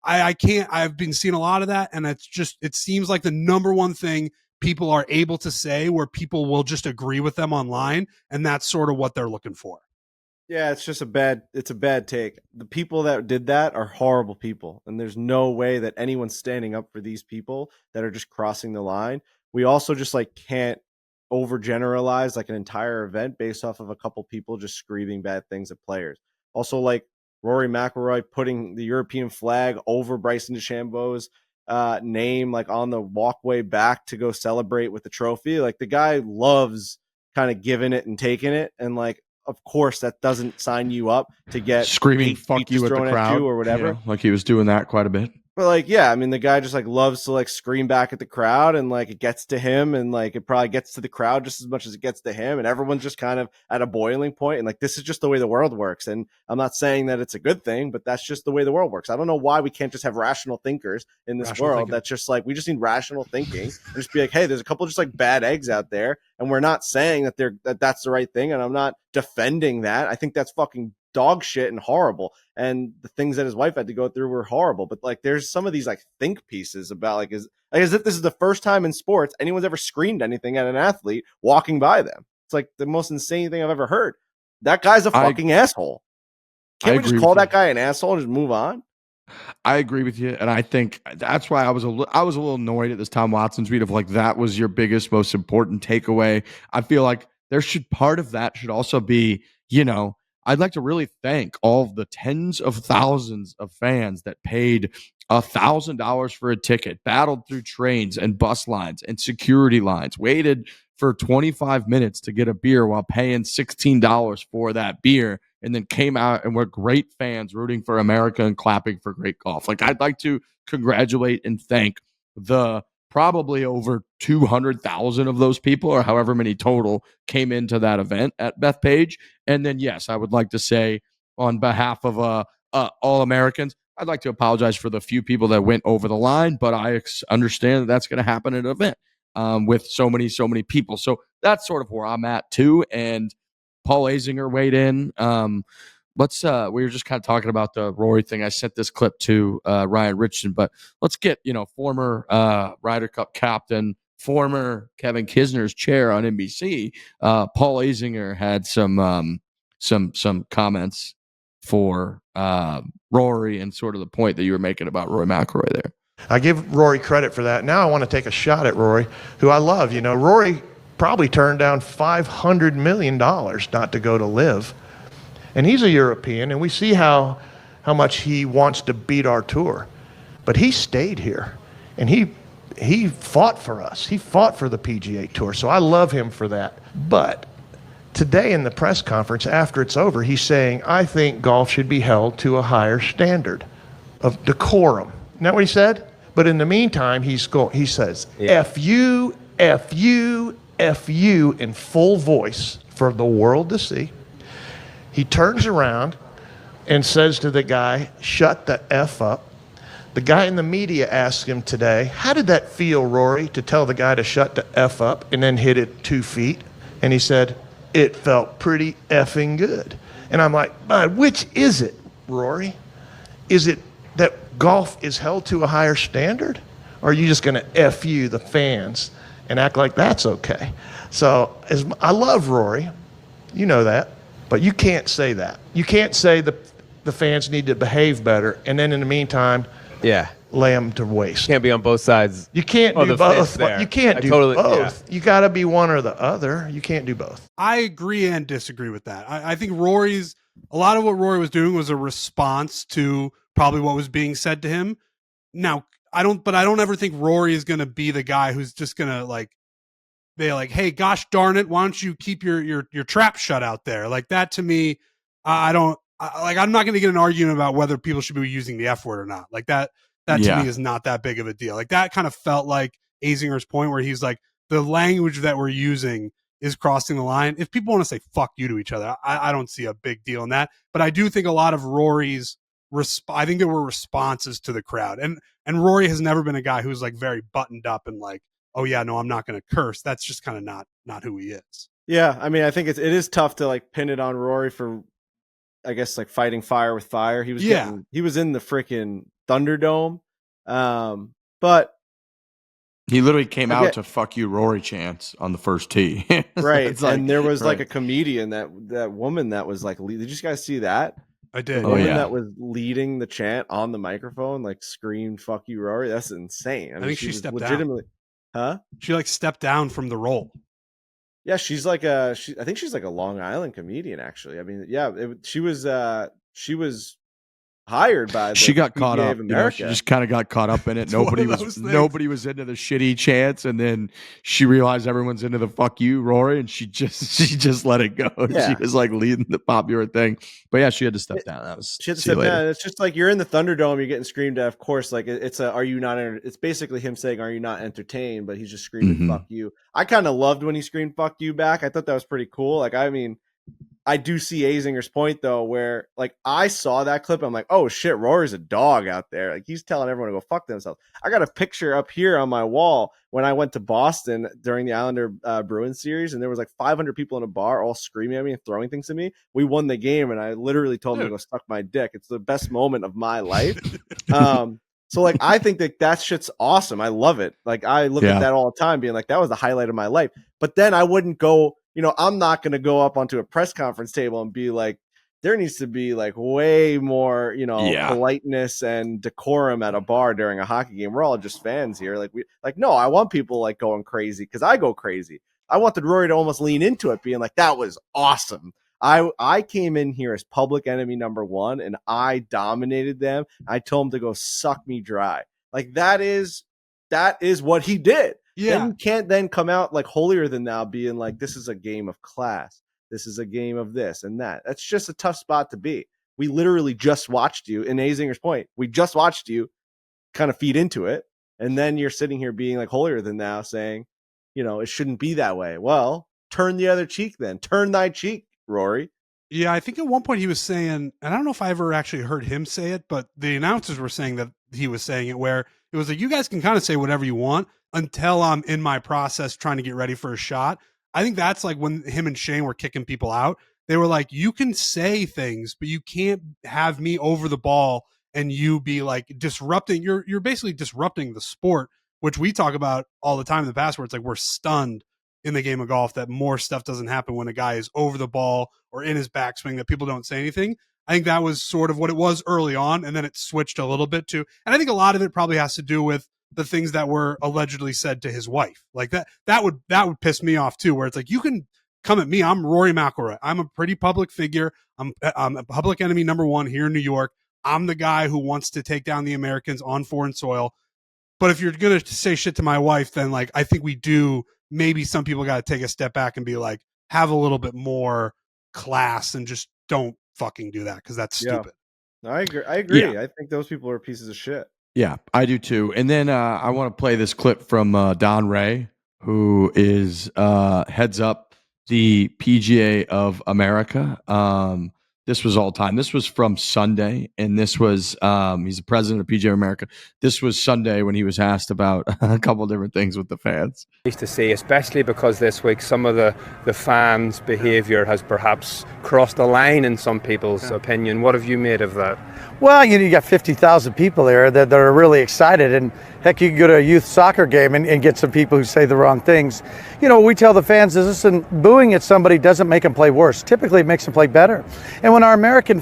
I can't, I've been seeing a lot of that. And it seems like the number one thing people are able to say where people will just agree with them online. And that's sort of what they're looking for. Yeah, it's a bad take. The people that did that are horrible people. And there's no way that anyone's standing up for these people that are just crossing the line. We also just can't overgeneralize an entire event based off of a couple people just screaming bad things at players. Also, Rory McIlroy putting the European flag over Bryson DeChambeau's name like on the walkway back to go celebrate with the trophy. Like the guy loves kind of giving it and taking it, and like of course that doesn't sign you up to get screaming hate "fuck speeches you" at the thrown crowd you or whatever. You know, like he was doing that quite a bit. But like, yeah, I mean, the guy just like loves to like scream back at the crowd, and like it gets to him, and like it probably gets to the crowd just as much as it gets to him, and everyone's just kind of at a boiling point. And like, this is just the way the world works. And I'm not saying that it's a good thing, but that's just the way the world works. I don't know why we can't just have rational thinkers in this Rational world. thinking. That's just like, we just need rational thinking and just be like, hey, there's a couple just like bad eggs out there, and we're not saying that that's the right thing, and I'm not defending that. I think that's fucking dog shit and horrible, and the things that his wife had to go through were horrible. But like, there's some of these like think pieces about like as if this is the first time in sports anyone's ever screamed anything at an athlete walking by them. It's like the most insane thing I've ever heard. That guy's a fucking asshole. Can't we just call that guy an asshole and just move on? I agree with you, and I think that's why I was a little annoyed at this Tom Watson tweet of like, that was your biggest, most important takeaway. I feel like part of that should also be, I'd like to really thank all of the tens of thousands of fans that paid $1,000 for a ticket, battled through trains and bus lines and security lines, waited for 25 minutes to get a beer while paying $16 for that beer, and then came out and were great fans rooting for America and clapping for great golf. Like, I'd like to congratulate and thank the probably over 200,000 of those people, or however many total, came into that event at Bethpage. And then, yes, I would like to say, on behalf of all Americans, I'd like to apologize for the few people that went over the line, but I understand that that's going to happen at an event with so many people. So that's sort of where I'm at too. And Paul Azinger weighed in. We were just kind of talking about the Rory thing. I sent this clip to Ryan Richardson, but let's get, former Ryder Cup captain, former Kevin Kisner's chair on NBC. Paul Azinger had some comments for Rory and sort of the point that you were making about Rory McIlroy there. I give Rory credit for that. Now I want to take a shot at Rory, who I love. Rory probably turned down $500 million not to go to live. And he's a European, and we see how much he wants to beat our tour. But he stayed here, and he fought for us. He fought for the PGA Tour, so I love him for that. But today in the press conference, after it's over, he's saying, I think golf should be held to a higher standard of decorum. Isn't that what he said? But in the meantime, he says, F you, F you, F you, in full voice for the world to see. He turns around and says to the guy, shut the F up. The guy in the media asked him today, how did that feel, Rory, to tell the guy to shut the F up and then hit it 2 feet? And he said, it felt pretty effing good. And I'm like, which is it, Rory? Is it that golf is held to a higher standard? Or are you just going to F you, the fans, and act like that's okay? So I love Rory. You know that. But you can't say that. You can't say the fans need to behave better, and then in the meantime, lay them to waste. Can't be on both sides. You can't do both. You can't do both. Yeah. You got to be one or the other. You can't do both. I agree and disagree with that. I think a lot of what Rory was doing was a response to probably what was being said to him. Now, I don't ever think Rory is going to be the guy who's just going to be like, hey, gosh darn it, why don't you keep your trap shut out there? Like that to me, I'm not going to get an argument about whether people should be using the F word or not. Like that to me is not that big of a deal. Like that kind of felt like Azinger's point where he's like, the language that we're using is crossing the line. If people want to say fuck you to each other, I don't see a big deal in that. But I do think a lot of Rory's I think there were responses to the crowd. And Rory has never been a guy who's like very buttoned up and like, oh yeah, no, I'm not going to curse. That's just kind of not who he is. Yeah, I mean, I think it is tough to like pin it on Rory for, I guess, like fighting fire with fire. He was he was in the freaking Thunderdome, but he literally came out to "fuck you, Rory" chants on the first tee. Right, and there was like a comedian that woman that was like, did you guys see that? I did. The woman that was leading the chant on the microphone, like screamed "fuck you, Rory." That's insane. I mean, think she stepped legitimately down. Huh? She like stepped down from the role. Yeah, she's like I think she's like a Long Island comedian, actually. I mean, yeah, she was hired by the She got caught PGA up. of You know, she America. just kind of got caught up in it. It's one Nobody of was those things. nobody was into the shitty chants, and then she realized everyone's into the "fuck you, Rory," and she just let it go. Yeah. She was like leading the popular thing, but yeah, she had to step down. That was She had to see you step later. down. It's just like you're in the Thunderdome, you're getting screamed at. Of course, like it's a, are you not? It's basically him saying, "Are you not entertained?" But he's just screaming, Mhm. "Fuck you." I kind of loved when he screamed "Fuck you" back. I thought that was pretty cool. Like, I mean, I do see Azinger's point though, where like I saw that clip, I'm like, oh shit, Rory's a dog out there. Like he's telling everyone to go fuck themselves. I got a picture up here on my wall when I went to Boston during the Islander Bruins series, and there was like 500 people in a bar all screaming at me and throwing things at me. We won the game, and I literally told them to go suck my dick. It's the best moment of my life. So like I think that shit's awesome. I love it. Like I look at that all the time, being like, that was the highlight of my life. But then I wouldn't go, you know, I'm not going to go up onto a press conference table and be like, there needs to be like way more, you know, politeness and decorum at a bar during a hockey game. We're all just fans here. No, I want people like going crazy because I go crazy. I wanted Rory to almost lean into it, being like, that was awesome. I came in here as public enemy number one, and I dominated them. I told them to go suck me dry. Like that is what he did. Yeah. Then you can't then come out like holier than thou, being like, this is a game of class. This is a game of this and that. That's just a tough spot to be. We literally just watched you, in Azinger's point, we just watched you kind of feed into it. And then you're sitting here being like holier than thou, saying, you know, it shouldn't be that way. Well, turn the other cheek then. Turn thy cheek, Rory. Yeah, I think at one point he was saying, and I don't know if I ever actually heard him say it, but the announcers were saying that he was saying it, where it was like, you guys can kind of say whatever you want until I'm in my process trying to get ready for a shot. I think that's like when him and Shane were kicking people out. They were like, you can say things, but you can't have me over the ball and you be like disrupting. You're basically disrupting the sport, which we talk about all the time in the past, where it's like we're stunned in the game of golf that more stuff doesn't happen when a guy is over the ball or in his backswing, that people don't say anything. I think that was sort of what it was early on, and then it switched a little bit to, and I think a lot of it probably has to do with the things that were allegedly said to his wife. Like that would piss me off too, where it's like, you can come at me. I'm Rory McIlroy. I'm a pretty public figure. I'm a public enemy number one here in New York. I'm the guy who wants to take down the Americans on foreign soil. But if you're going to say shit to my wife, then like, I think we do, maybe some people got to take a step back and be like, have a little bit more class and just don't fucking do that, because that's stupid. No, I agree. Yeah. I think those people are pieces of shit. Yeah, I do too. And then I want to play this clip from Don Ray, who is heads up the PGA of America. This was all time. This was from Sunday, and this was he's the president of PGA of America. This was Sunday when he was asked about a couple of different things with the fans. Nice to see, especially because this week some of the fans' behaviour has perhaps crossed the line in some people's opinion. What have you made of that? Well, you got 50,000 people there that are really excited, and heck, you can go to a youth soccer game and get some people who say the wrong things. You know, we tell the fans is, listen, booing at somebody doesn't make them play worse. Typically, it makes them play better. And when our American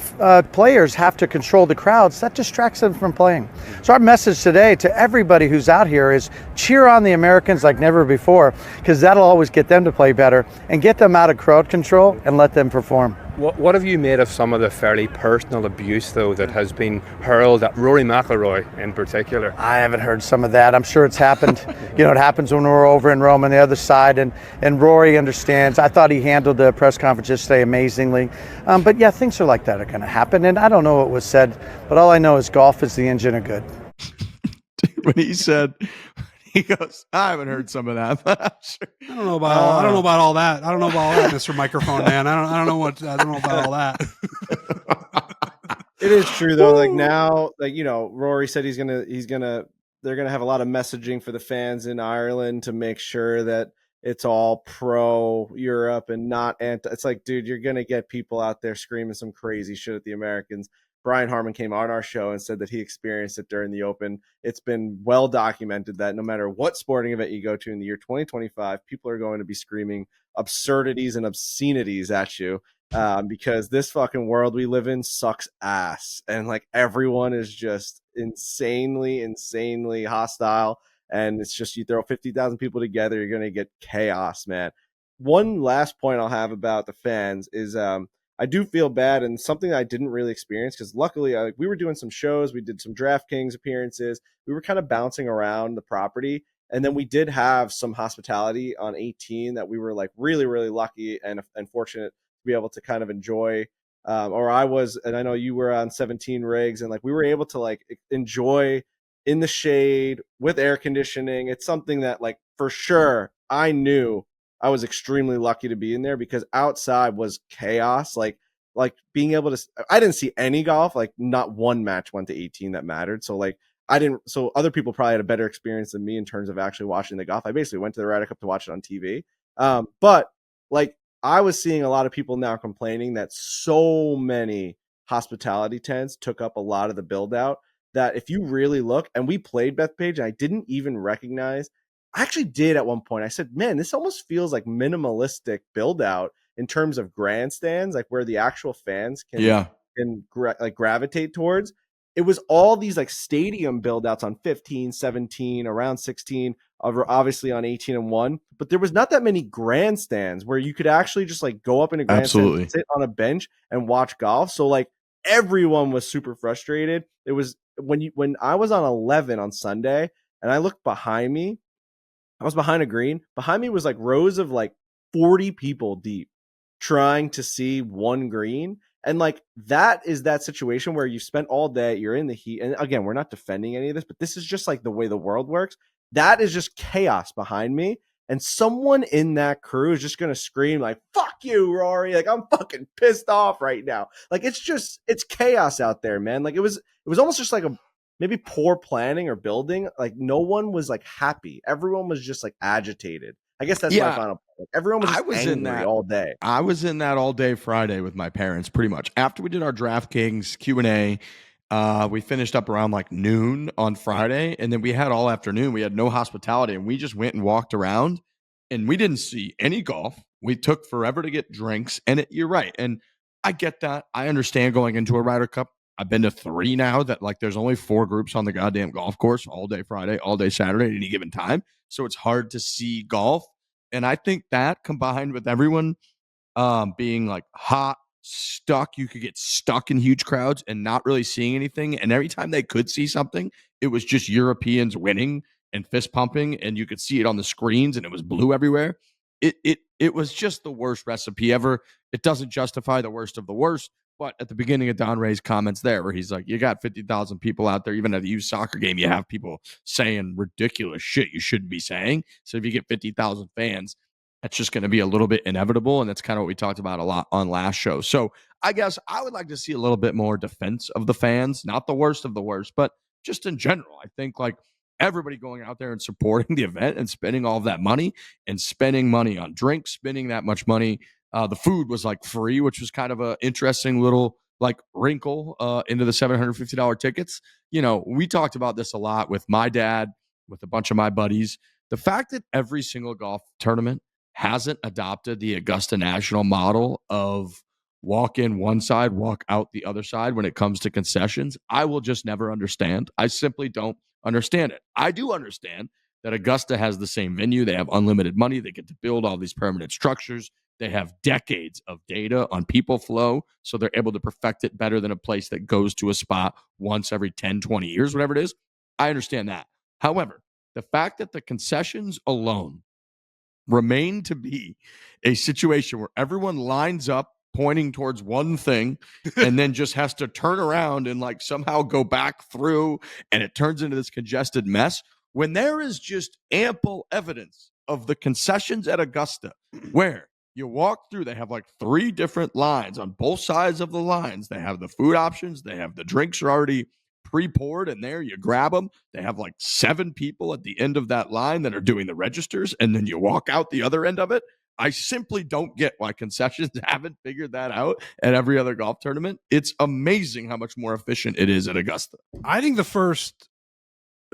players have to control the crowds, that distracts them from playing. So our message today to everybody who's out here is cheer on the Americans like never before, because that'll always get them to play better and get them out of crowd control and let them perform. What have you made of some of the fairly personal abuse, though, that has been hurled at Rory McIlroy in particular? I haven't heard some of that. I'm sure it's happened. You know, it happens when we're over in Rome on the other side, and Rory understands. I thought he handled the press conference yesterday amazingly. But yeah, things are like that are going to happen, and I don't know what was said, but all I know is golf is the engine of good. When he said, he goes, I haven't heard some of that. I don't know about all that. I don't know about all that, Mr. Microphone Man. I don't know about all that. It is true though. Like now, like, you know, Rory said they're gonna have a lot of messaging for the fans in Ireland to make sure that it's all pro Europe and not anti. It's like, dude, you're gonna get people out there screaming some crazy shit at the Americans. Brian Harmon came on our show and said that he experienced it during the Open. It's been well documented that no matter what sporting event you go to in the year 2025, people are going to be screaming absurdities and obscenities at you because this fucking world we live in sucks ass. And like everyone is just insanely hostile. And it's just, you throw 50,000 people together, you're going to get chaos, man. One last point I'll have about the fans is I do feel bad, and something I didn't really experience because luckily we were doing some shows, we did some DraftKings appearances, we were kind of bouncing around the property, and then we did have some hospitality on 18 that we were like really, really lucky and fortunate to be able to kind of enjoy. Or I was, and I know you were on 17 rigs, and like we were able to like enjoy in the shade with air conditioning. It's something that like for sure I knew I was extremely lucky to be in there because outside was chaos. Like being able to, I didn't see any golf. Like not one match went to 18 that mattered. So like so other people probably had a better experience than me in terms of actually watching the golf. I basically went to the Ryder Cup to watch it on TV. But like I was seeing a lot of people now complaining that so many hospitality tents took up a lot of the build out that if you really look, and we played Bethpage, and I didn't even recognize, I actually did at one point. I said, man, this almost feels like minimalistic build out in terms of grandstands, like where the actual fans can gravitate towards. It was all these like stadium build outs on 15, 17, around 16, obviously on 18 and 1, but there was not that many grandstands where you could actually just like go up in a grandstand, sit on a bench and watch golf. So like everyone was super frustrated. It was when I was on 11 on Sunday and I looked behind me, I was behind a green. Behind me was like rows of like 40 people deep trying to see one green. And like that is that situation where you spent all day, you're in the heat. And again, we're not defending any of this, but this is just like the way the world works. That is just chaos behind me. And someone in that crew is just going to scream like, fuck you, Rory. Like, I'm fucking pissed off right now. Like, it's chaos out there, man. Like, it was almost just like maybe poor planning or building. Like, no one was like happy. Everyone was just like agitated. I guess that's my final point. Everyone was just angry all day. I was in that all day Friday with my parents, pretty much. After we did our DraftKings Q&A, we finished up around like noon on Friday, and then we had all afternoon. We had no hospitality, and we just went and walked around, and we didn't see any golf. We took forever to get drinks, and you're right. And I get that. I understand going into a Ryder Cup. I've been to 3 now that like there's only 4 groups on the goddamn golf course all day Friday, all day Saturday at any given time. So it's hard to see golf. And I think that combined with everyone being like hot, stuck, you could get stuck in huge crowds and not really seeing anything. And every time they could see something, it was just Europeans winning and fist pumping, and you could see it on the screens, and it was blue everywhere. It was just the worst recipe ever. It doesn't justify the worst of the worst. But at the beginning of Don Ray's comments there, where he's like, you got 50,000 people out there, even at a youth soccer game, you have people saying ridiculous shit you shouldn't be saying. So if you get 50,000 fans, that's just going to be a little bit inevitable. And that's kind of what we talked about a lot on last show. So I guess I would like to see a little bit more defense of the fans, not the worst of the worst, but just in general. I think like everybody going out there and supporting the event and spending all of that money and spending money on drinks, spending that much money. The food was like free, which was kind of an interesting little like wrinkle into the $750 tickets. You know, we talked about this a lot with my dad, with a bunch of my buddies. The fact that every single golf tournament hasn't adopted the Augusta National model of walk in one side, walk out the other side when it comes to concessions, I will just never understand. I simply don't understand it. I do understand that Augusta has the same venue. They have unlimited money. They get to build all these permanent structures. They have decades of data on people flow, so they're able to perfect it better than a place that goes to a spot once every 10, 20 years, whatever it is. I understand that. However, the fact that the concessions alone remain to be a situation where everyone lines up pointing towards one thing and then just has to turn around and like somehow go back through, and it turns into this congested mess when there is just ample evidence of the concessions at Augusta where you walk through, they have like 3 different lines on both sides of the lines. They have the food options. They have the drinks are already pre-poured in there. You grab them. They have like 7 people at the end of that line that are doing the registers, and then you walk out the other end of it. I simply don't get why concessions haven't figured that out at every other golf tournament. It's amazing how much more efficient it is at Augusta. I think the first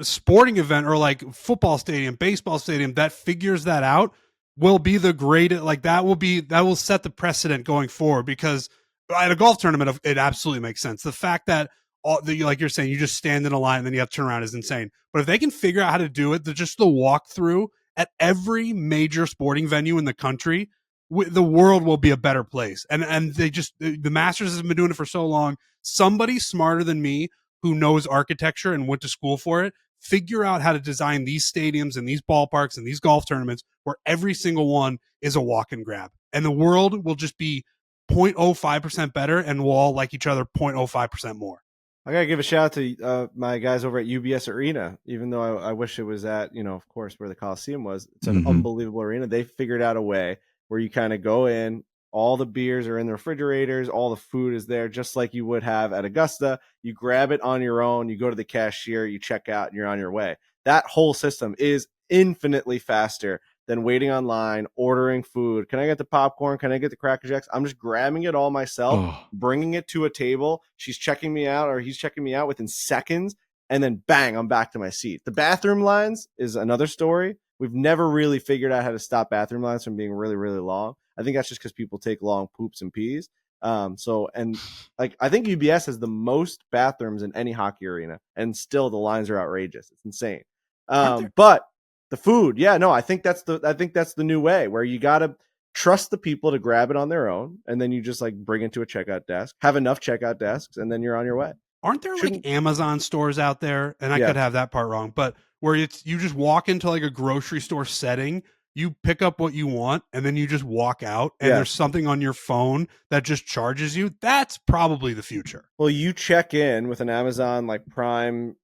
sporting event or like football stadium, baseball stadium that figures that out will be the greatest. Like that will set the precedent going forward, because at a golf tournament, it absolutely makes sense. The fact that like you're saying, you just stand in a line and then you have to turn around is insane. But if they can figure out how to do it, just the walkthrough at every major sporting venue in the country, the world will be a better place. And they just, the Masters has been doing it for so long. Somebody smarter than me who knows architecture and went to school for it, figure out how to design these stadiums and these ballparks and these golf tournaments where every single one is a walk and grab. And the world will just be 0.05% better, and we'll all like each other 0.05% more. I gotta give a shout out to my guys over at UBS Arena, even though I wish it was at, of course, where the Coliseum was. It's an unbelievable arena. They figured out a way where you kind of go in, all the beers are in the refrigerators, all the food is there, just like you would have at Augusta. You grab it on your own, you go to the cashier, you check out, and you're on your way. That whole system is infinitely faster than waiting online, ordering food. Can I get the popcorn? Can I get the Cracker Jacks? I'm just grabbing it all myself, bringing it to a table. She's checking me out, or he's checking me out within seconds, and then bang, I'm back to my seat. The bathroom lines is another story. We've never really figured out how to stop bathroom lines from being really, really long. I think that's just because people take long poops and pees. I think UBS has the most bathrooms in any hockey arena, and still the lines are outrageous. It's insane. But the food, I think that's the new way, where you gotta trust the people to grab it on their own, and then you just like bring it to a checkout desk, have enough checkout desks, and then you're on your way. Aren't there like Amazon stores out there? And I could have that part wrong, but where you just walk into like a grocery store setting, you pick up what you want, and then you just walk out, and there's something on your phone that just charges you. That's probably the future. Well, you check in with an Amazon like Prime,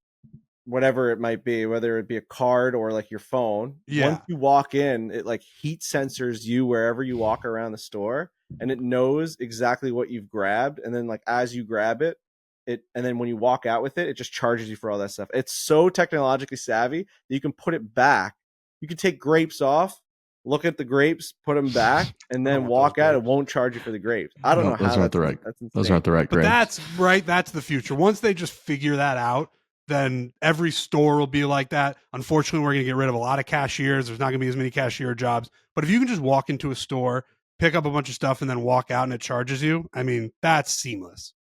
whatever it might be, whether it be a card or like your phone. Once you walk in, it like heat sensors you wherever you walk around the store, and it knows exactly what you've grabbed. And then like as you grab it, and then when you walk out with it, it just charges you for all that stuff. It's so technologically savvy that you can put it back. You can take grapes off, look at the grapes, put them back, and then walk out. It won't charge you for the grapes. I don't know how those aren't the right grapes. But that's right. That's the future. Once they just figure that out, then every store will be like that. Unfortunately, we're going to get rid of a lot of cashiers. There's not going to be as many cashier jobs. But if you can just walk into a store, pick up a bunch of stuff, and then walk out and it charges you, I mean, that's seamless.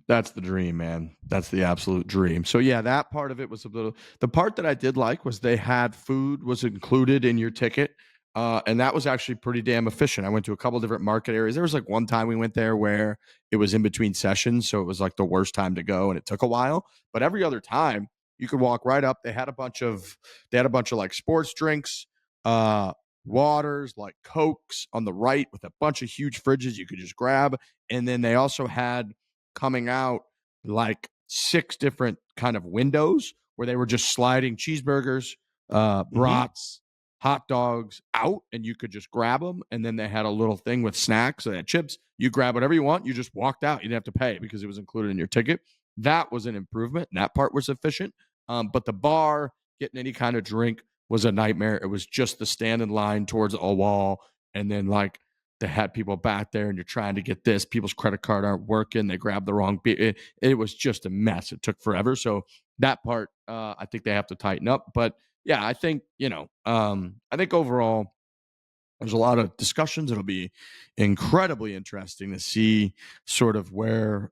That's the dream, man. That's the absolute dream. So yeah, that part of it was a little, the part that I did like was they had food was included in your ticket. And that was actually pretty damn efficient. I went to a couple different market areas. There was like one time we went there where it was in between sessions, so it was like the worst time to go, and it took a while. But every other time, you could walk right up. They had a bunch of like sports drinks, waters, like Cokes on the right with a bunch of huge fridges you could just grab. And then they also had coming out like 6 different kind of windows where they were just sliding cheeseburgers, brats, hot dogs out, and you could just grab them. And then they had a little thing with snacks. They had chips. You grab whatever you want. You just walked out. You didn't have to pay because it was included in your ticket. That was an improvement. And that part was efficient. But the bar, getting any kind of drink was a nightmare. It was just the stand in line towards a wall. And then like they had people back there and you're trying to get this. People's credit card aren't working. They grabbed the wrong beer. It was just a mess. It took forever. So that part, I think they have to tighten up. But yeah, I think, I think overall there's a lot of discussions. It'll be incredibly interesting to see sort of where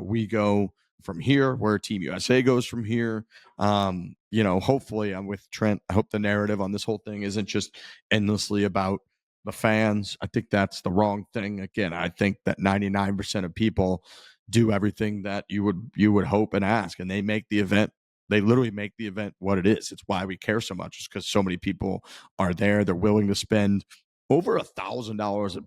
we go from here, where Team USA goes from here. Hopefully I'm with Trent. I hope the narrative on this whole thing isn't just endlessly about the fans. I think that's the wrong thing. Again, I think that 99% of people do everything that you would hope and ask, and they make the event. They literally make the event what it is. It's why we care so much. It's because so many people are there. They're willing to spend over $1,000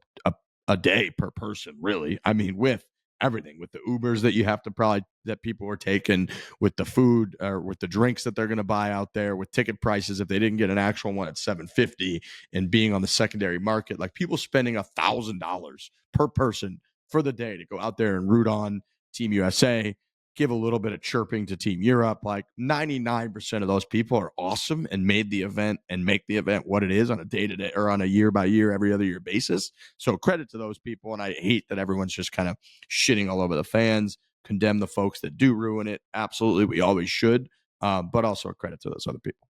a day per person, really. I mean, with everything, with the Ubers that you have to that people are taking, with the food or with the drinks that they're going to buy out there, with ticket prices if they didn't get an actual one at $750 and being on the secondary market, like people spending $1,000 per person for the day to go out there and root on Team USA, give a little bit of chirping to Team Europe. Like 99% of those people are awesome and made the event and make the event what it is on a day-to-day or on a year-by-year, every other year basis. So credit to those people. And I hate that everyone's just kind of shitting all over the fans, condemn the folks that do ruin it. Absolutely, we always should. But also a credit to those other people.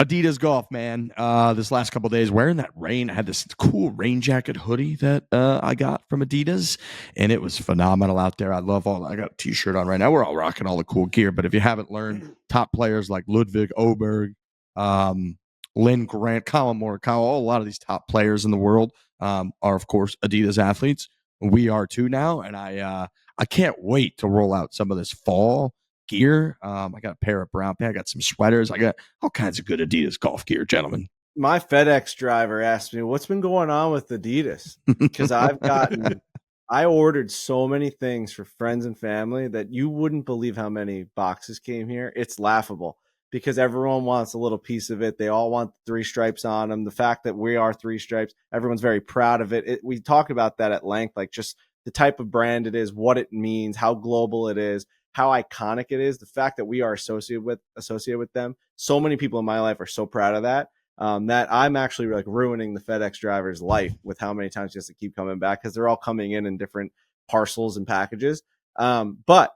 Adidas golf, man. This last couple of days, wearing that rain, I had this cool rain jacket hoodie that I got from Adidas, and it was phenomenal out there. I got a t-shirt on right now. We're all rocking all the cool gear, but if you haven't learned, top players like Ludwig Oberg, Lynn Grant, Colin Morikawa, a lot of these top players in the world are, of course, Adidas athletes. We are too now, and I can't wait to roll out some of this fall gear. I got a pair of brown pants. I got some sweaters. I got all kinds of good Adidas golf gear, gentlemen. My FedEx driver asked me, what's been going on with Adidas? Because I ordered so many things for friends and family that you wouldn't believe how many boxes came here. It's laughable because everyone wants a little piece of it. They all want 3 stripes on them. The fact that we are 3 stripes, everyone's very proud of it. We talk about that at length, like just the type of brand it is, what it means, how global it is, how iconic it is, the fact that we are associated with them. So many people in my life are so proud of that, that I'm actually like ruining the FedEx driver's life with how many times he has to keep coming back because they're all coming in different parcels and packages. But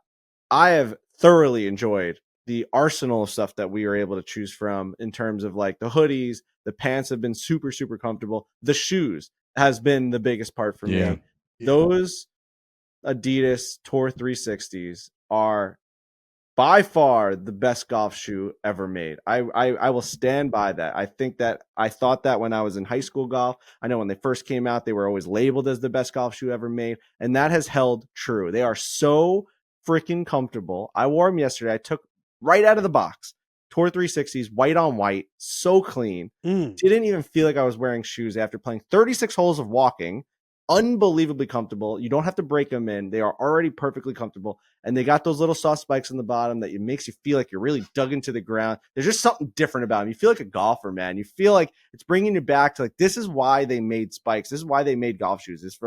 I have thoroughly enjoyed the arsenal of stuff that we were able to choose from in terms of like the hoodies, the pants have been super, super comfortable. The shoes has been the biggest part for me. Those Adidas Tour 360s are by far the best golf shoe ever made. I will stand by that. I think that I thought that when I was in high school golf. I know when they first came out, they were always labeled as the best golf shoe ever made, and that has held true. They are so freaking comfortable. I wore them yesterday. I took right out of the box. Tour 360s, white on white, so clean. Didn't even feel like I was wearing shoes after playing 36 holes of walking. Unbelievably comfortable. You don't have to break them in. They are already perfectly comfortable. And they got those little soft spikes on the bottom that it makes you feel like you're really dug into the ground. There's just something different about them. You feel like a golfer, man. You feel like it's bringing you back to like, this is why they made spikes. This is why they made golf shoes. There's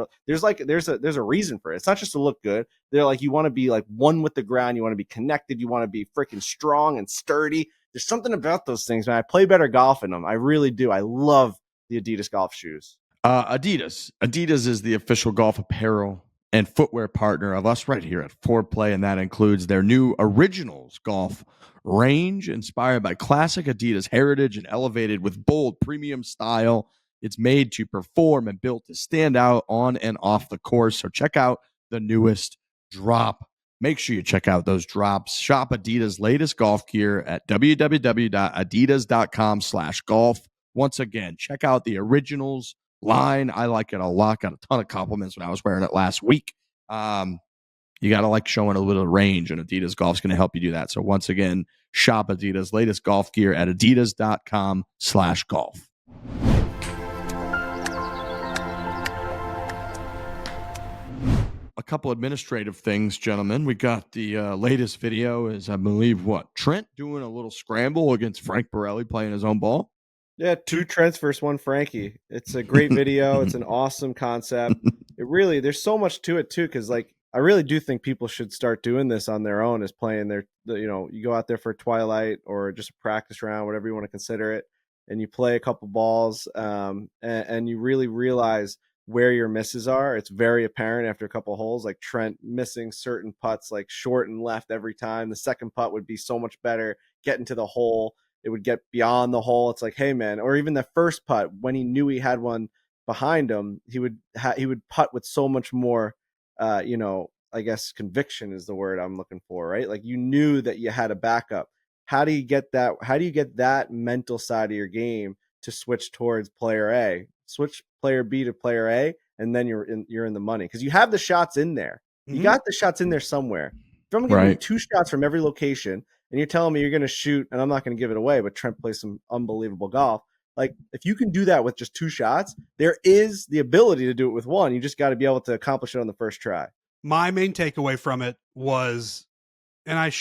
a reason for it. It's not just to look good. They're like, you want to be like one with the ground. You want to be connected. You want to be freaking strong and sturdy. There's something about those things, man. I play better golf in them. I really do. I love the Adidas golf shoes. Adidas. Adidas is the official golf apparel and footwear partner of us right here at Fore, and that includes their new Originals golf range, inspired by classic Adidas heritage and elevated with bold premium style. It's made to perform and built to stand out on and off the course. So check out the newest drop. Make sure you check out those drops. Shop Adidas' latest golf gear at www.adidas.com/golf. Once again, check out the Originals line. I like it a lot. Got a ton of compliments when I was wearing it last week. You got to like showing a little range, and Adidas Golf's going to help you do that. So once again, shop Adidas' latest golf gear at adidas.com/golf. A couple administrative things, gentlemen. We got the latest video is, I believe, Trent doing a little scramble against Frank Borelli playing his own ball. Yeah, 2 Trents versus 1 Frankie. It's a great video. It's an awesome concept. There's so much to it too, because like I really do think people should start doing this on their own, as playing you go out there for a twilight or just a practice round, whatever you want to consider it, and you play a couple balls, and you really realize where your misses are. It's very apparent after a couple of holes, like Trent missing certain putts, like short and left every time. The second putt would be so much better, getting to the hole. It would get beyond the hole. It's like, hey man, or even the first putt when he knew he had one behind him, he would putt with so much more, I guess conviction is the word I'm looking for, right? Like you knew that you had a backup. How do you get that? How do you get that mental side of your game to switch towards player A, switch player B to player A, and then you're in the money because you have the shots in there. You got the shots in there somewhere. If I'm giving you 2 shots from every location, and you're telling me you're going to shoot, and I'm not going to give it away, but Trent plays some unbelievable golf. Like, if you can do that with just 2 shots, there is the ability to do it with 1. You just got to be able to accomplish it on the first try. My main takeaway from it was, and I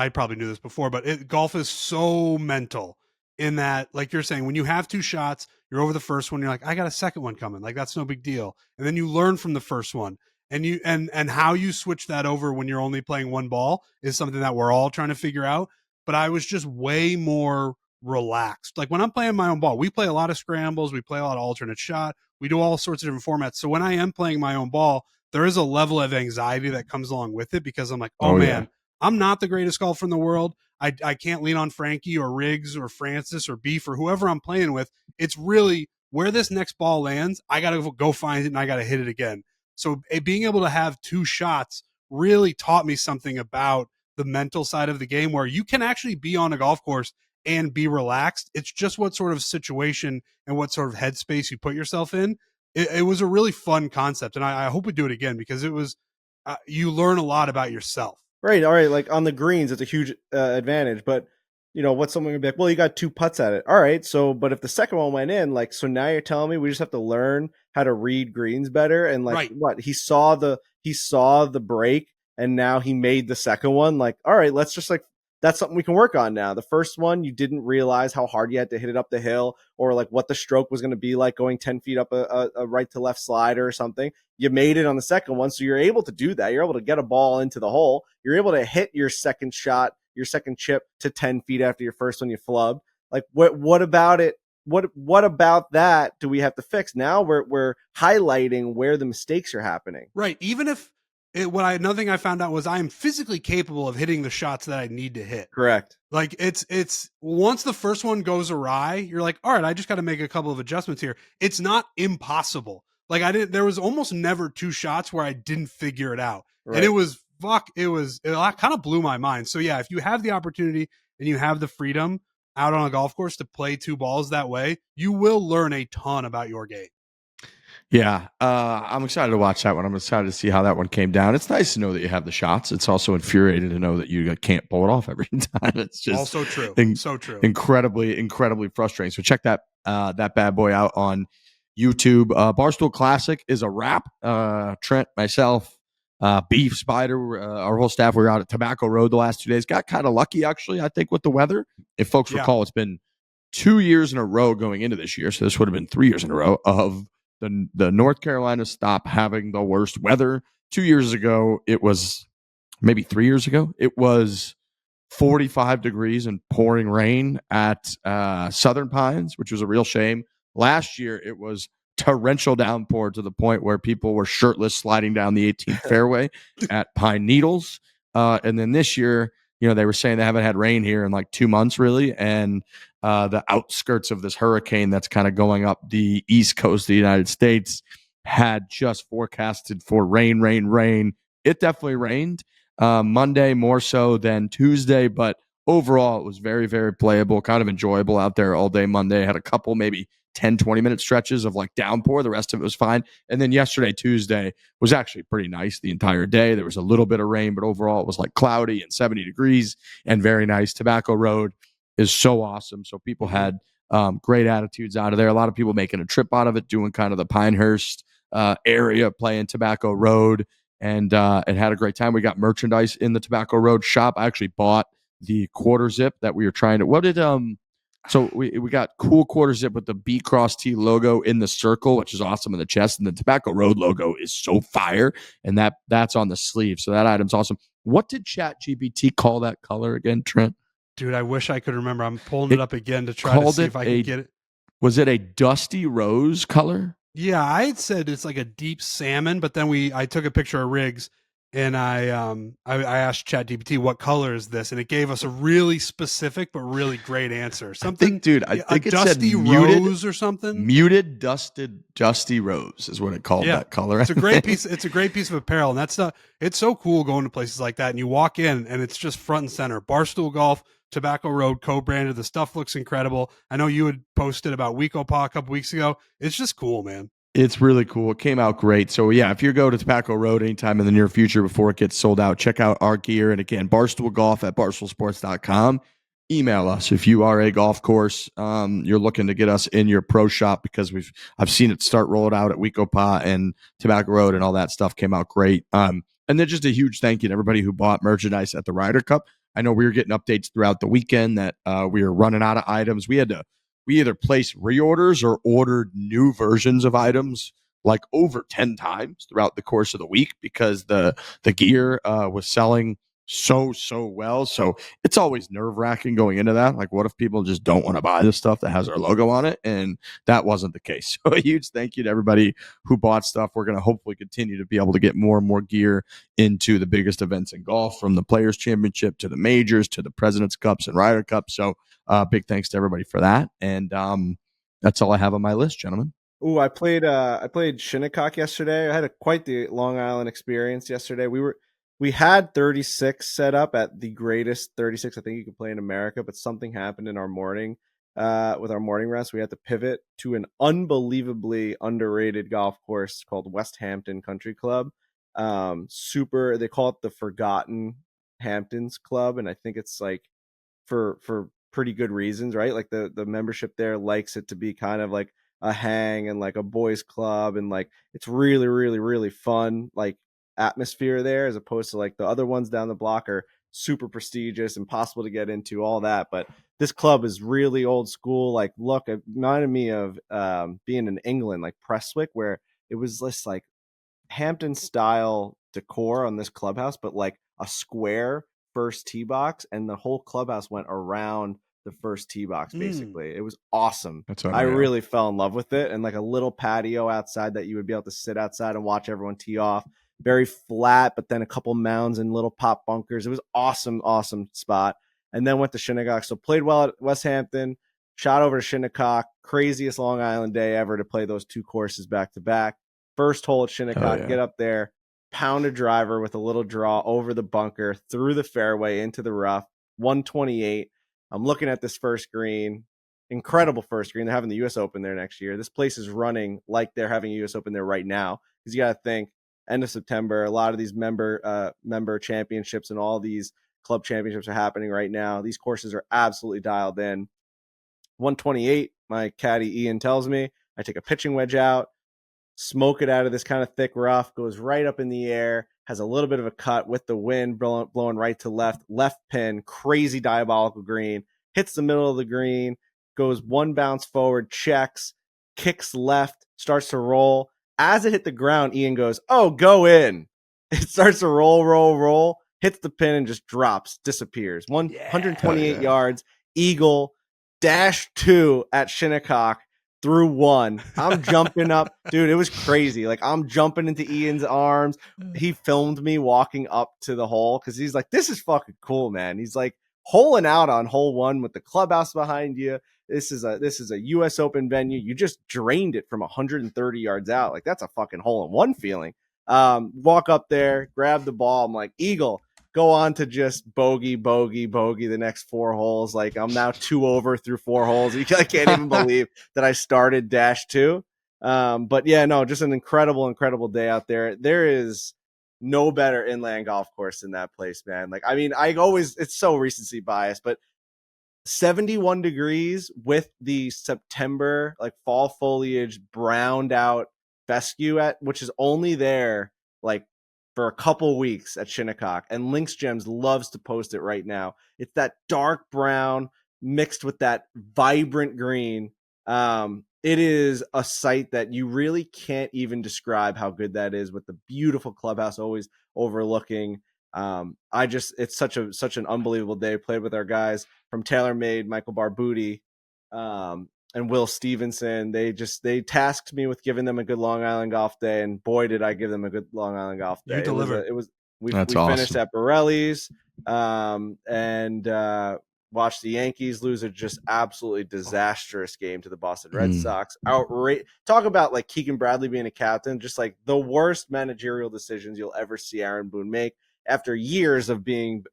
probably knew this before, but golf is so mental in that, like you're saying, when you have 2 shots, you're over the first one, you're like, I got a second one coming. Like, that's no big deal. And then you learn from the first one. And and how you switch that over when you're only playing 1 ball is something that we're all trying to figure out. But I was just way more relaxed. Like when I'm playing my own ball, we play a lot of scrambles, we play a lot of alternate shot, we do all sorts of different formats. So when I am playing my own ball, there is a level of anxiety that comes along with it because I'm like, oh man, I'm not the greatest golfer in the world. I can't lean on Frankie or Riggs or Francis or Beef or whoever I'm playing with. It's really where this next ball lands, I got to go find it and I got to hit it again. So being able to have 2 shots really taught me something about the mental side of the game, where you can actually be on a golf course and be relaxed. It's just what sort of situation and what sort of headspace you put yourself in. It was a really fun concept, and I hope we do it again, because it was you learn a lot about yourself. Right. All right. Like on the greens, it's a huge advantage. But, what's someone going to be like, well, you got 2 putts at it. All right. So, but if the second one went in, like, so now you're telling me we just have to learn how to read greens better. And like, what? He saw the break, and now he made the second one. Like, all right, let's just that's something we can work on now. The first one, you didn't realize how hard you had to hit it up the hill, or like what the stroke was going to be like going 10 feet up a right to left slider or something. You made it on the second one. So you're able to do that. You're able to get a ball into the hole. You're able to hit your second shot, your second chip to 10 feet after your first one you flubbed. Like what about it? What about that do we have to fix? Now we're highlighting where the mistakes are happening. Right. Even if another thing I found out was I am physically capable of hitting the shots that I need to hit. Correct. Like it's once the first one goes awry, you're like, all right, I just got to make a couple of adjustments here. It's not impossible. Like there was almost never 2 shots where I didn't figure it out. Right. And it kind of blew my mind. So yeah, if you have the opportunity and you have the freedom out on a golf course to play 2 balls that way, you will learn a ton about your game. Yeah, I'm excited to watch that one. I'm excited to see how that one came down. It's nice to know that you have the shots. It's also infuriating to know that you can't pull it off every time. It's just also true. So true. Incredibly frustrating. So check that bad boy out on YouTube. Barstool Classic is a wrap. Trent, myself, Beef, Spider, our whole staff, we were out at Tobacco Road the last 2 days. Got kind of lucky, actually, I think, with the weather. If folks recall, it's been 2 years in a row going into this year. So this would have been 3 years in a row of the North Carolina stop having the worst weather. 2 years ago, it was maybe 3 years ago, it was 45 degrees and pouring rain at Southern Pines, which was a real shame. Last year, it was torrential downpour to the point where people were shirtless sliding down the 18th fairway at Pine Needles. And then this year, they were saying they haven't had rain here in like 2 months, really. And the outskirts of this hurricane that's kind of going up the east coast of the United States had just forecasted for rain. It definitely rained Monday more so than Tuesday, but overall it was very, very playable, kind of enjoyable out there all day Monday. Had a couple maybe 10, 20-minute stretches of like downpour. The rest of it was fine. And then yesterday, Tuesday, was actually pretty nice the entire day. There was a little bit of rain, but overall it was like cloudy and 70 degrees and very nice. Tobacco Road is so awesome. So people had great attitudes out of there. A lot of people making a trip out of it, doing kind of the Pinehurst area, playing Tobacco Road, and had a great time. We got merchandise in the Tobacco Road shop. I actually bought the quarter zip that we were trying to. So we got cool quarter zip with the B Cross T logo in the circle, which is awesome in the chest, and the Tobacco Road logo is so fire, and that's on the sleeve. So that item's awesome. What did ChatGPT call that color again, Trent? Dude, I wish I could remember. I'm pulling it up again to try to see if I can get it. Was it a dusty rose color? Yeah, I had said it's like a deep salmon, but then I took a picture of Riggs and I asked ChatGPT what color is this, and it gave us a really specific but really great answer. Something, I think a it dusty said muted, rose or something. Muted, dusty rose is what it called that color. It's a great piece. It's a great piece of apparel, and that's it's so cool going to places like that, and you walk in and it's just front and center. Barstool Golf, Tobacco Road, co-branded. The stuff looks incredible. I know you had posted about Weekopaw a couple weeks ago. It's just cool, man. It's really cool. It came out great. So, yeah, if you go to Tobacco Road anytime in the near future before it gets sold out, check out our gear. And again, Barstool Golf at barstoolsports.com. Email us if you are a golf course. You're looking to get us in your pro shop, because I've seen it start rolling out at Weekopaw and Tobacco Road, and all that stuff came out great. And then just a huge thank you to everybody who bought merchandise at the Ryder Cup. I know we were getting updates throughout the weekend that we were running out of items. We either placed reorders or ordered new versions of items like over 10 times throughout the course of the week, because the gear was selling so well. So it's always nerve-wracking going into that. Like, what if people just don't want to buy the stuff that has our logo on it? And that wasn't the case. So a huge thank you to everybody who bought stuff. We're going to hopefully continue to be able to get more and more gear into the biggest events in golf, from the Players Championship to the majors to the President's Cups and Ryder Cups. So big thanks to everybody for that. And that's all I have on my list, gentlemen. Ooh, I played Shinnecock yesterday. I had quite the Long Island experience yesterday. We had 36 set up at the greatest 36 I think you could play in America, but something happened in our morning with our morning round, so we had to pivot to an unbelievably underrated golf course called West Hampton Country Club. They call it the Forgotten Hamptons Club, and I think it's like for pretty good reasons, right? Like the membership there likes it to be kind of like a hang and like a boys club, and like it's really, really, really fun like atmosphere there, as opposed to like the other ones down the block are super prestigious, impossible to get into, all that. But this club is really old school. Like, look, it reminded me of being in England, like Prestwick, where it was this like Hampton style decor on this clubhouse, but like a square first tee box, and the whole clubhouse went around the first tee box. Basically, it was awesome. I really fell in love with it, and like a little patio outside that you would be able to sit outside and watch everyone tee off. Very flat, but then a couple mounds and little pop bunkers. It was awesome spot. And then went to Shinnecock. So played well at West Hampton, shot over to Shinnecock. Craziest Long Island day ever to play those two courses back to back. First hole at Shinnecock, get up there, pound a driver with a little draw over the bunker, through the fairway into the rough, 128. I'm looking at this first green, incredible first green. They're having the U.S. Open there next year. This place is running like they're having a U.S. Open there right now, because you got to think, end of September, a lot of these member championships and all these club championships are happening right now. These courses are absolutely dialed in. 128, my caddy Ian tells me, I take a pitching wedge out, smoke it out of this kind of thick rough, goes right up in the air, has a little bit of a cut with the wind blowing right to left pin, crazy diabolical green, hits the middle of the green, goes one bounce forward, checks, kicks left, starts to roll. As it hit the ground, Ian goes, "Oh, go in." It starts to roll, hits the pin and just drops, disappears. 128 yards, eagle, -2 at Shinnecock through one. I'm jumping up. Dude, it was crazy. Like, I'm jumping into Ian's arms. He filmed me walking up to the hole because he's like, this is fucking cool, man. He's like, holing out on hole one with the clubhouse behind you. This is a U.S. Open venue. You just drained it from 130 yards out. Like, that's a fucking hole-in-one feeling. Walk up there, grab the ball. I'm like, eagle, go on to just bogey the next 4 holes. Like, I'm now 2 over through 4 holes. I can't even believe that I started -2. But yeah, no, just an incredible day out there. There is no better inland golf course than that place, man. Like, I mean, it's so recency bias, but 71 degrees with the September, like, fall foliage browned out fescue which is only there like for a couple weeks at Shinnecock, and Lynx Gems loves to post it right now. It's that dark brown mixed with that vibrant green. It is a sight that you really can't even describe how good that is, with the beautiful clubhouse always overlooking. It's such an unbelievable day. Played with our guys from TaylorMade, Michael Barbuti, and Will Stevenson. They tasked me with giving them a good Long Island golf day, and boy, did I give them a good Long Island golf day. You delivered. We finished at Borelli's, and watched the Yankees lose a just absolutely disastrous game to the Boston Red Sox. Talk about like Keegan Bradley being a captain, just like the worst managerial decisions you'll ever see Aaron Boone make after years of being,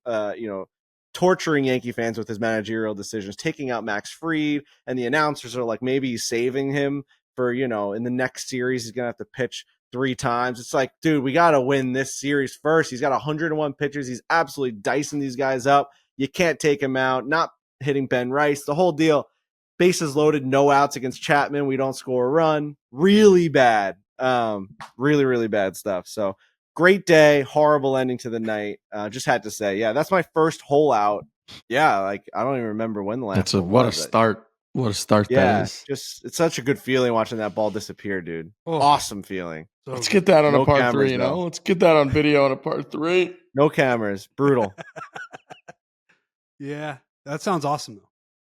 torturing Yankee fans with his managerial decisions, taking out Max Fried, and the announcers are like, maybe he's saving him for, in the next series, he's going to have to pitch 3 times. It's like, dude, we got to win this series first. He's got 101 pitchers. He's absolutely dicing these guys up. You can't take him out, not hitting Ben Rice, the whole deal. Bases loaded, no outs against Chapman. We don't score a run. Really bad. Really, really bad stuff. So great day, horrible ending to the night. Just had to say, yeah, that's my first hole out. Yeah, like I don't even remember when the last. What a start that is. Just it's such a good feeling watching that ball disappear, dude. Awesome feeling. Let's get that on a par 3, Let's get that on video on a par 3. No cameras. Brutal. Yeah, that sounds awesome though.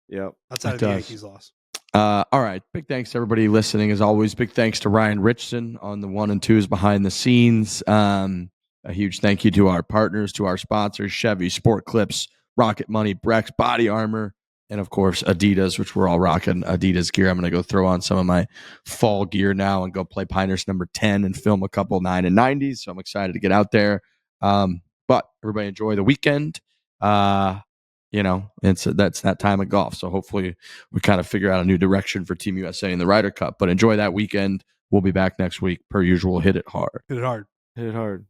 Yep. Outside of the Yankees loss. All right. Big thanks to everybody listening. As always, big thanks to Ryan Richardson on the 1 and 2s behind the scenes. A huge thank you to our partners, to our sponsors, Chevy, Sport Clips, Rocket Money, Brex, Body Armor, and of course, Adidas, which we're all rocking Adidas gear. I'm going to go throw on some of my fall gear now and go play Pinehurst number 10 and film a couple 9 and 90s. So I'm excited to get out there. But everybody enjoy the weekend. That's that time of golf. So hopefully we kind of figure out a new direction for Team USA in the Ryder Cup. But enjoy that weekend. We'll be back next week. Per usual, hit it hard. Hit it hard. Hit it hard.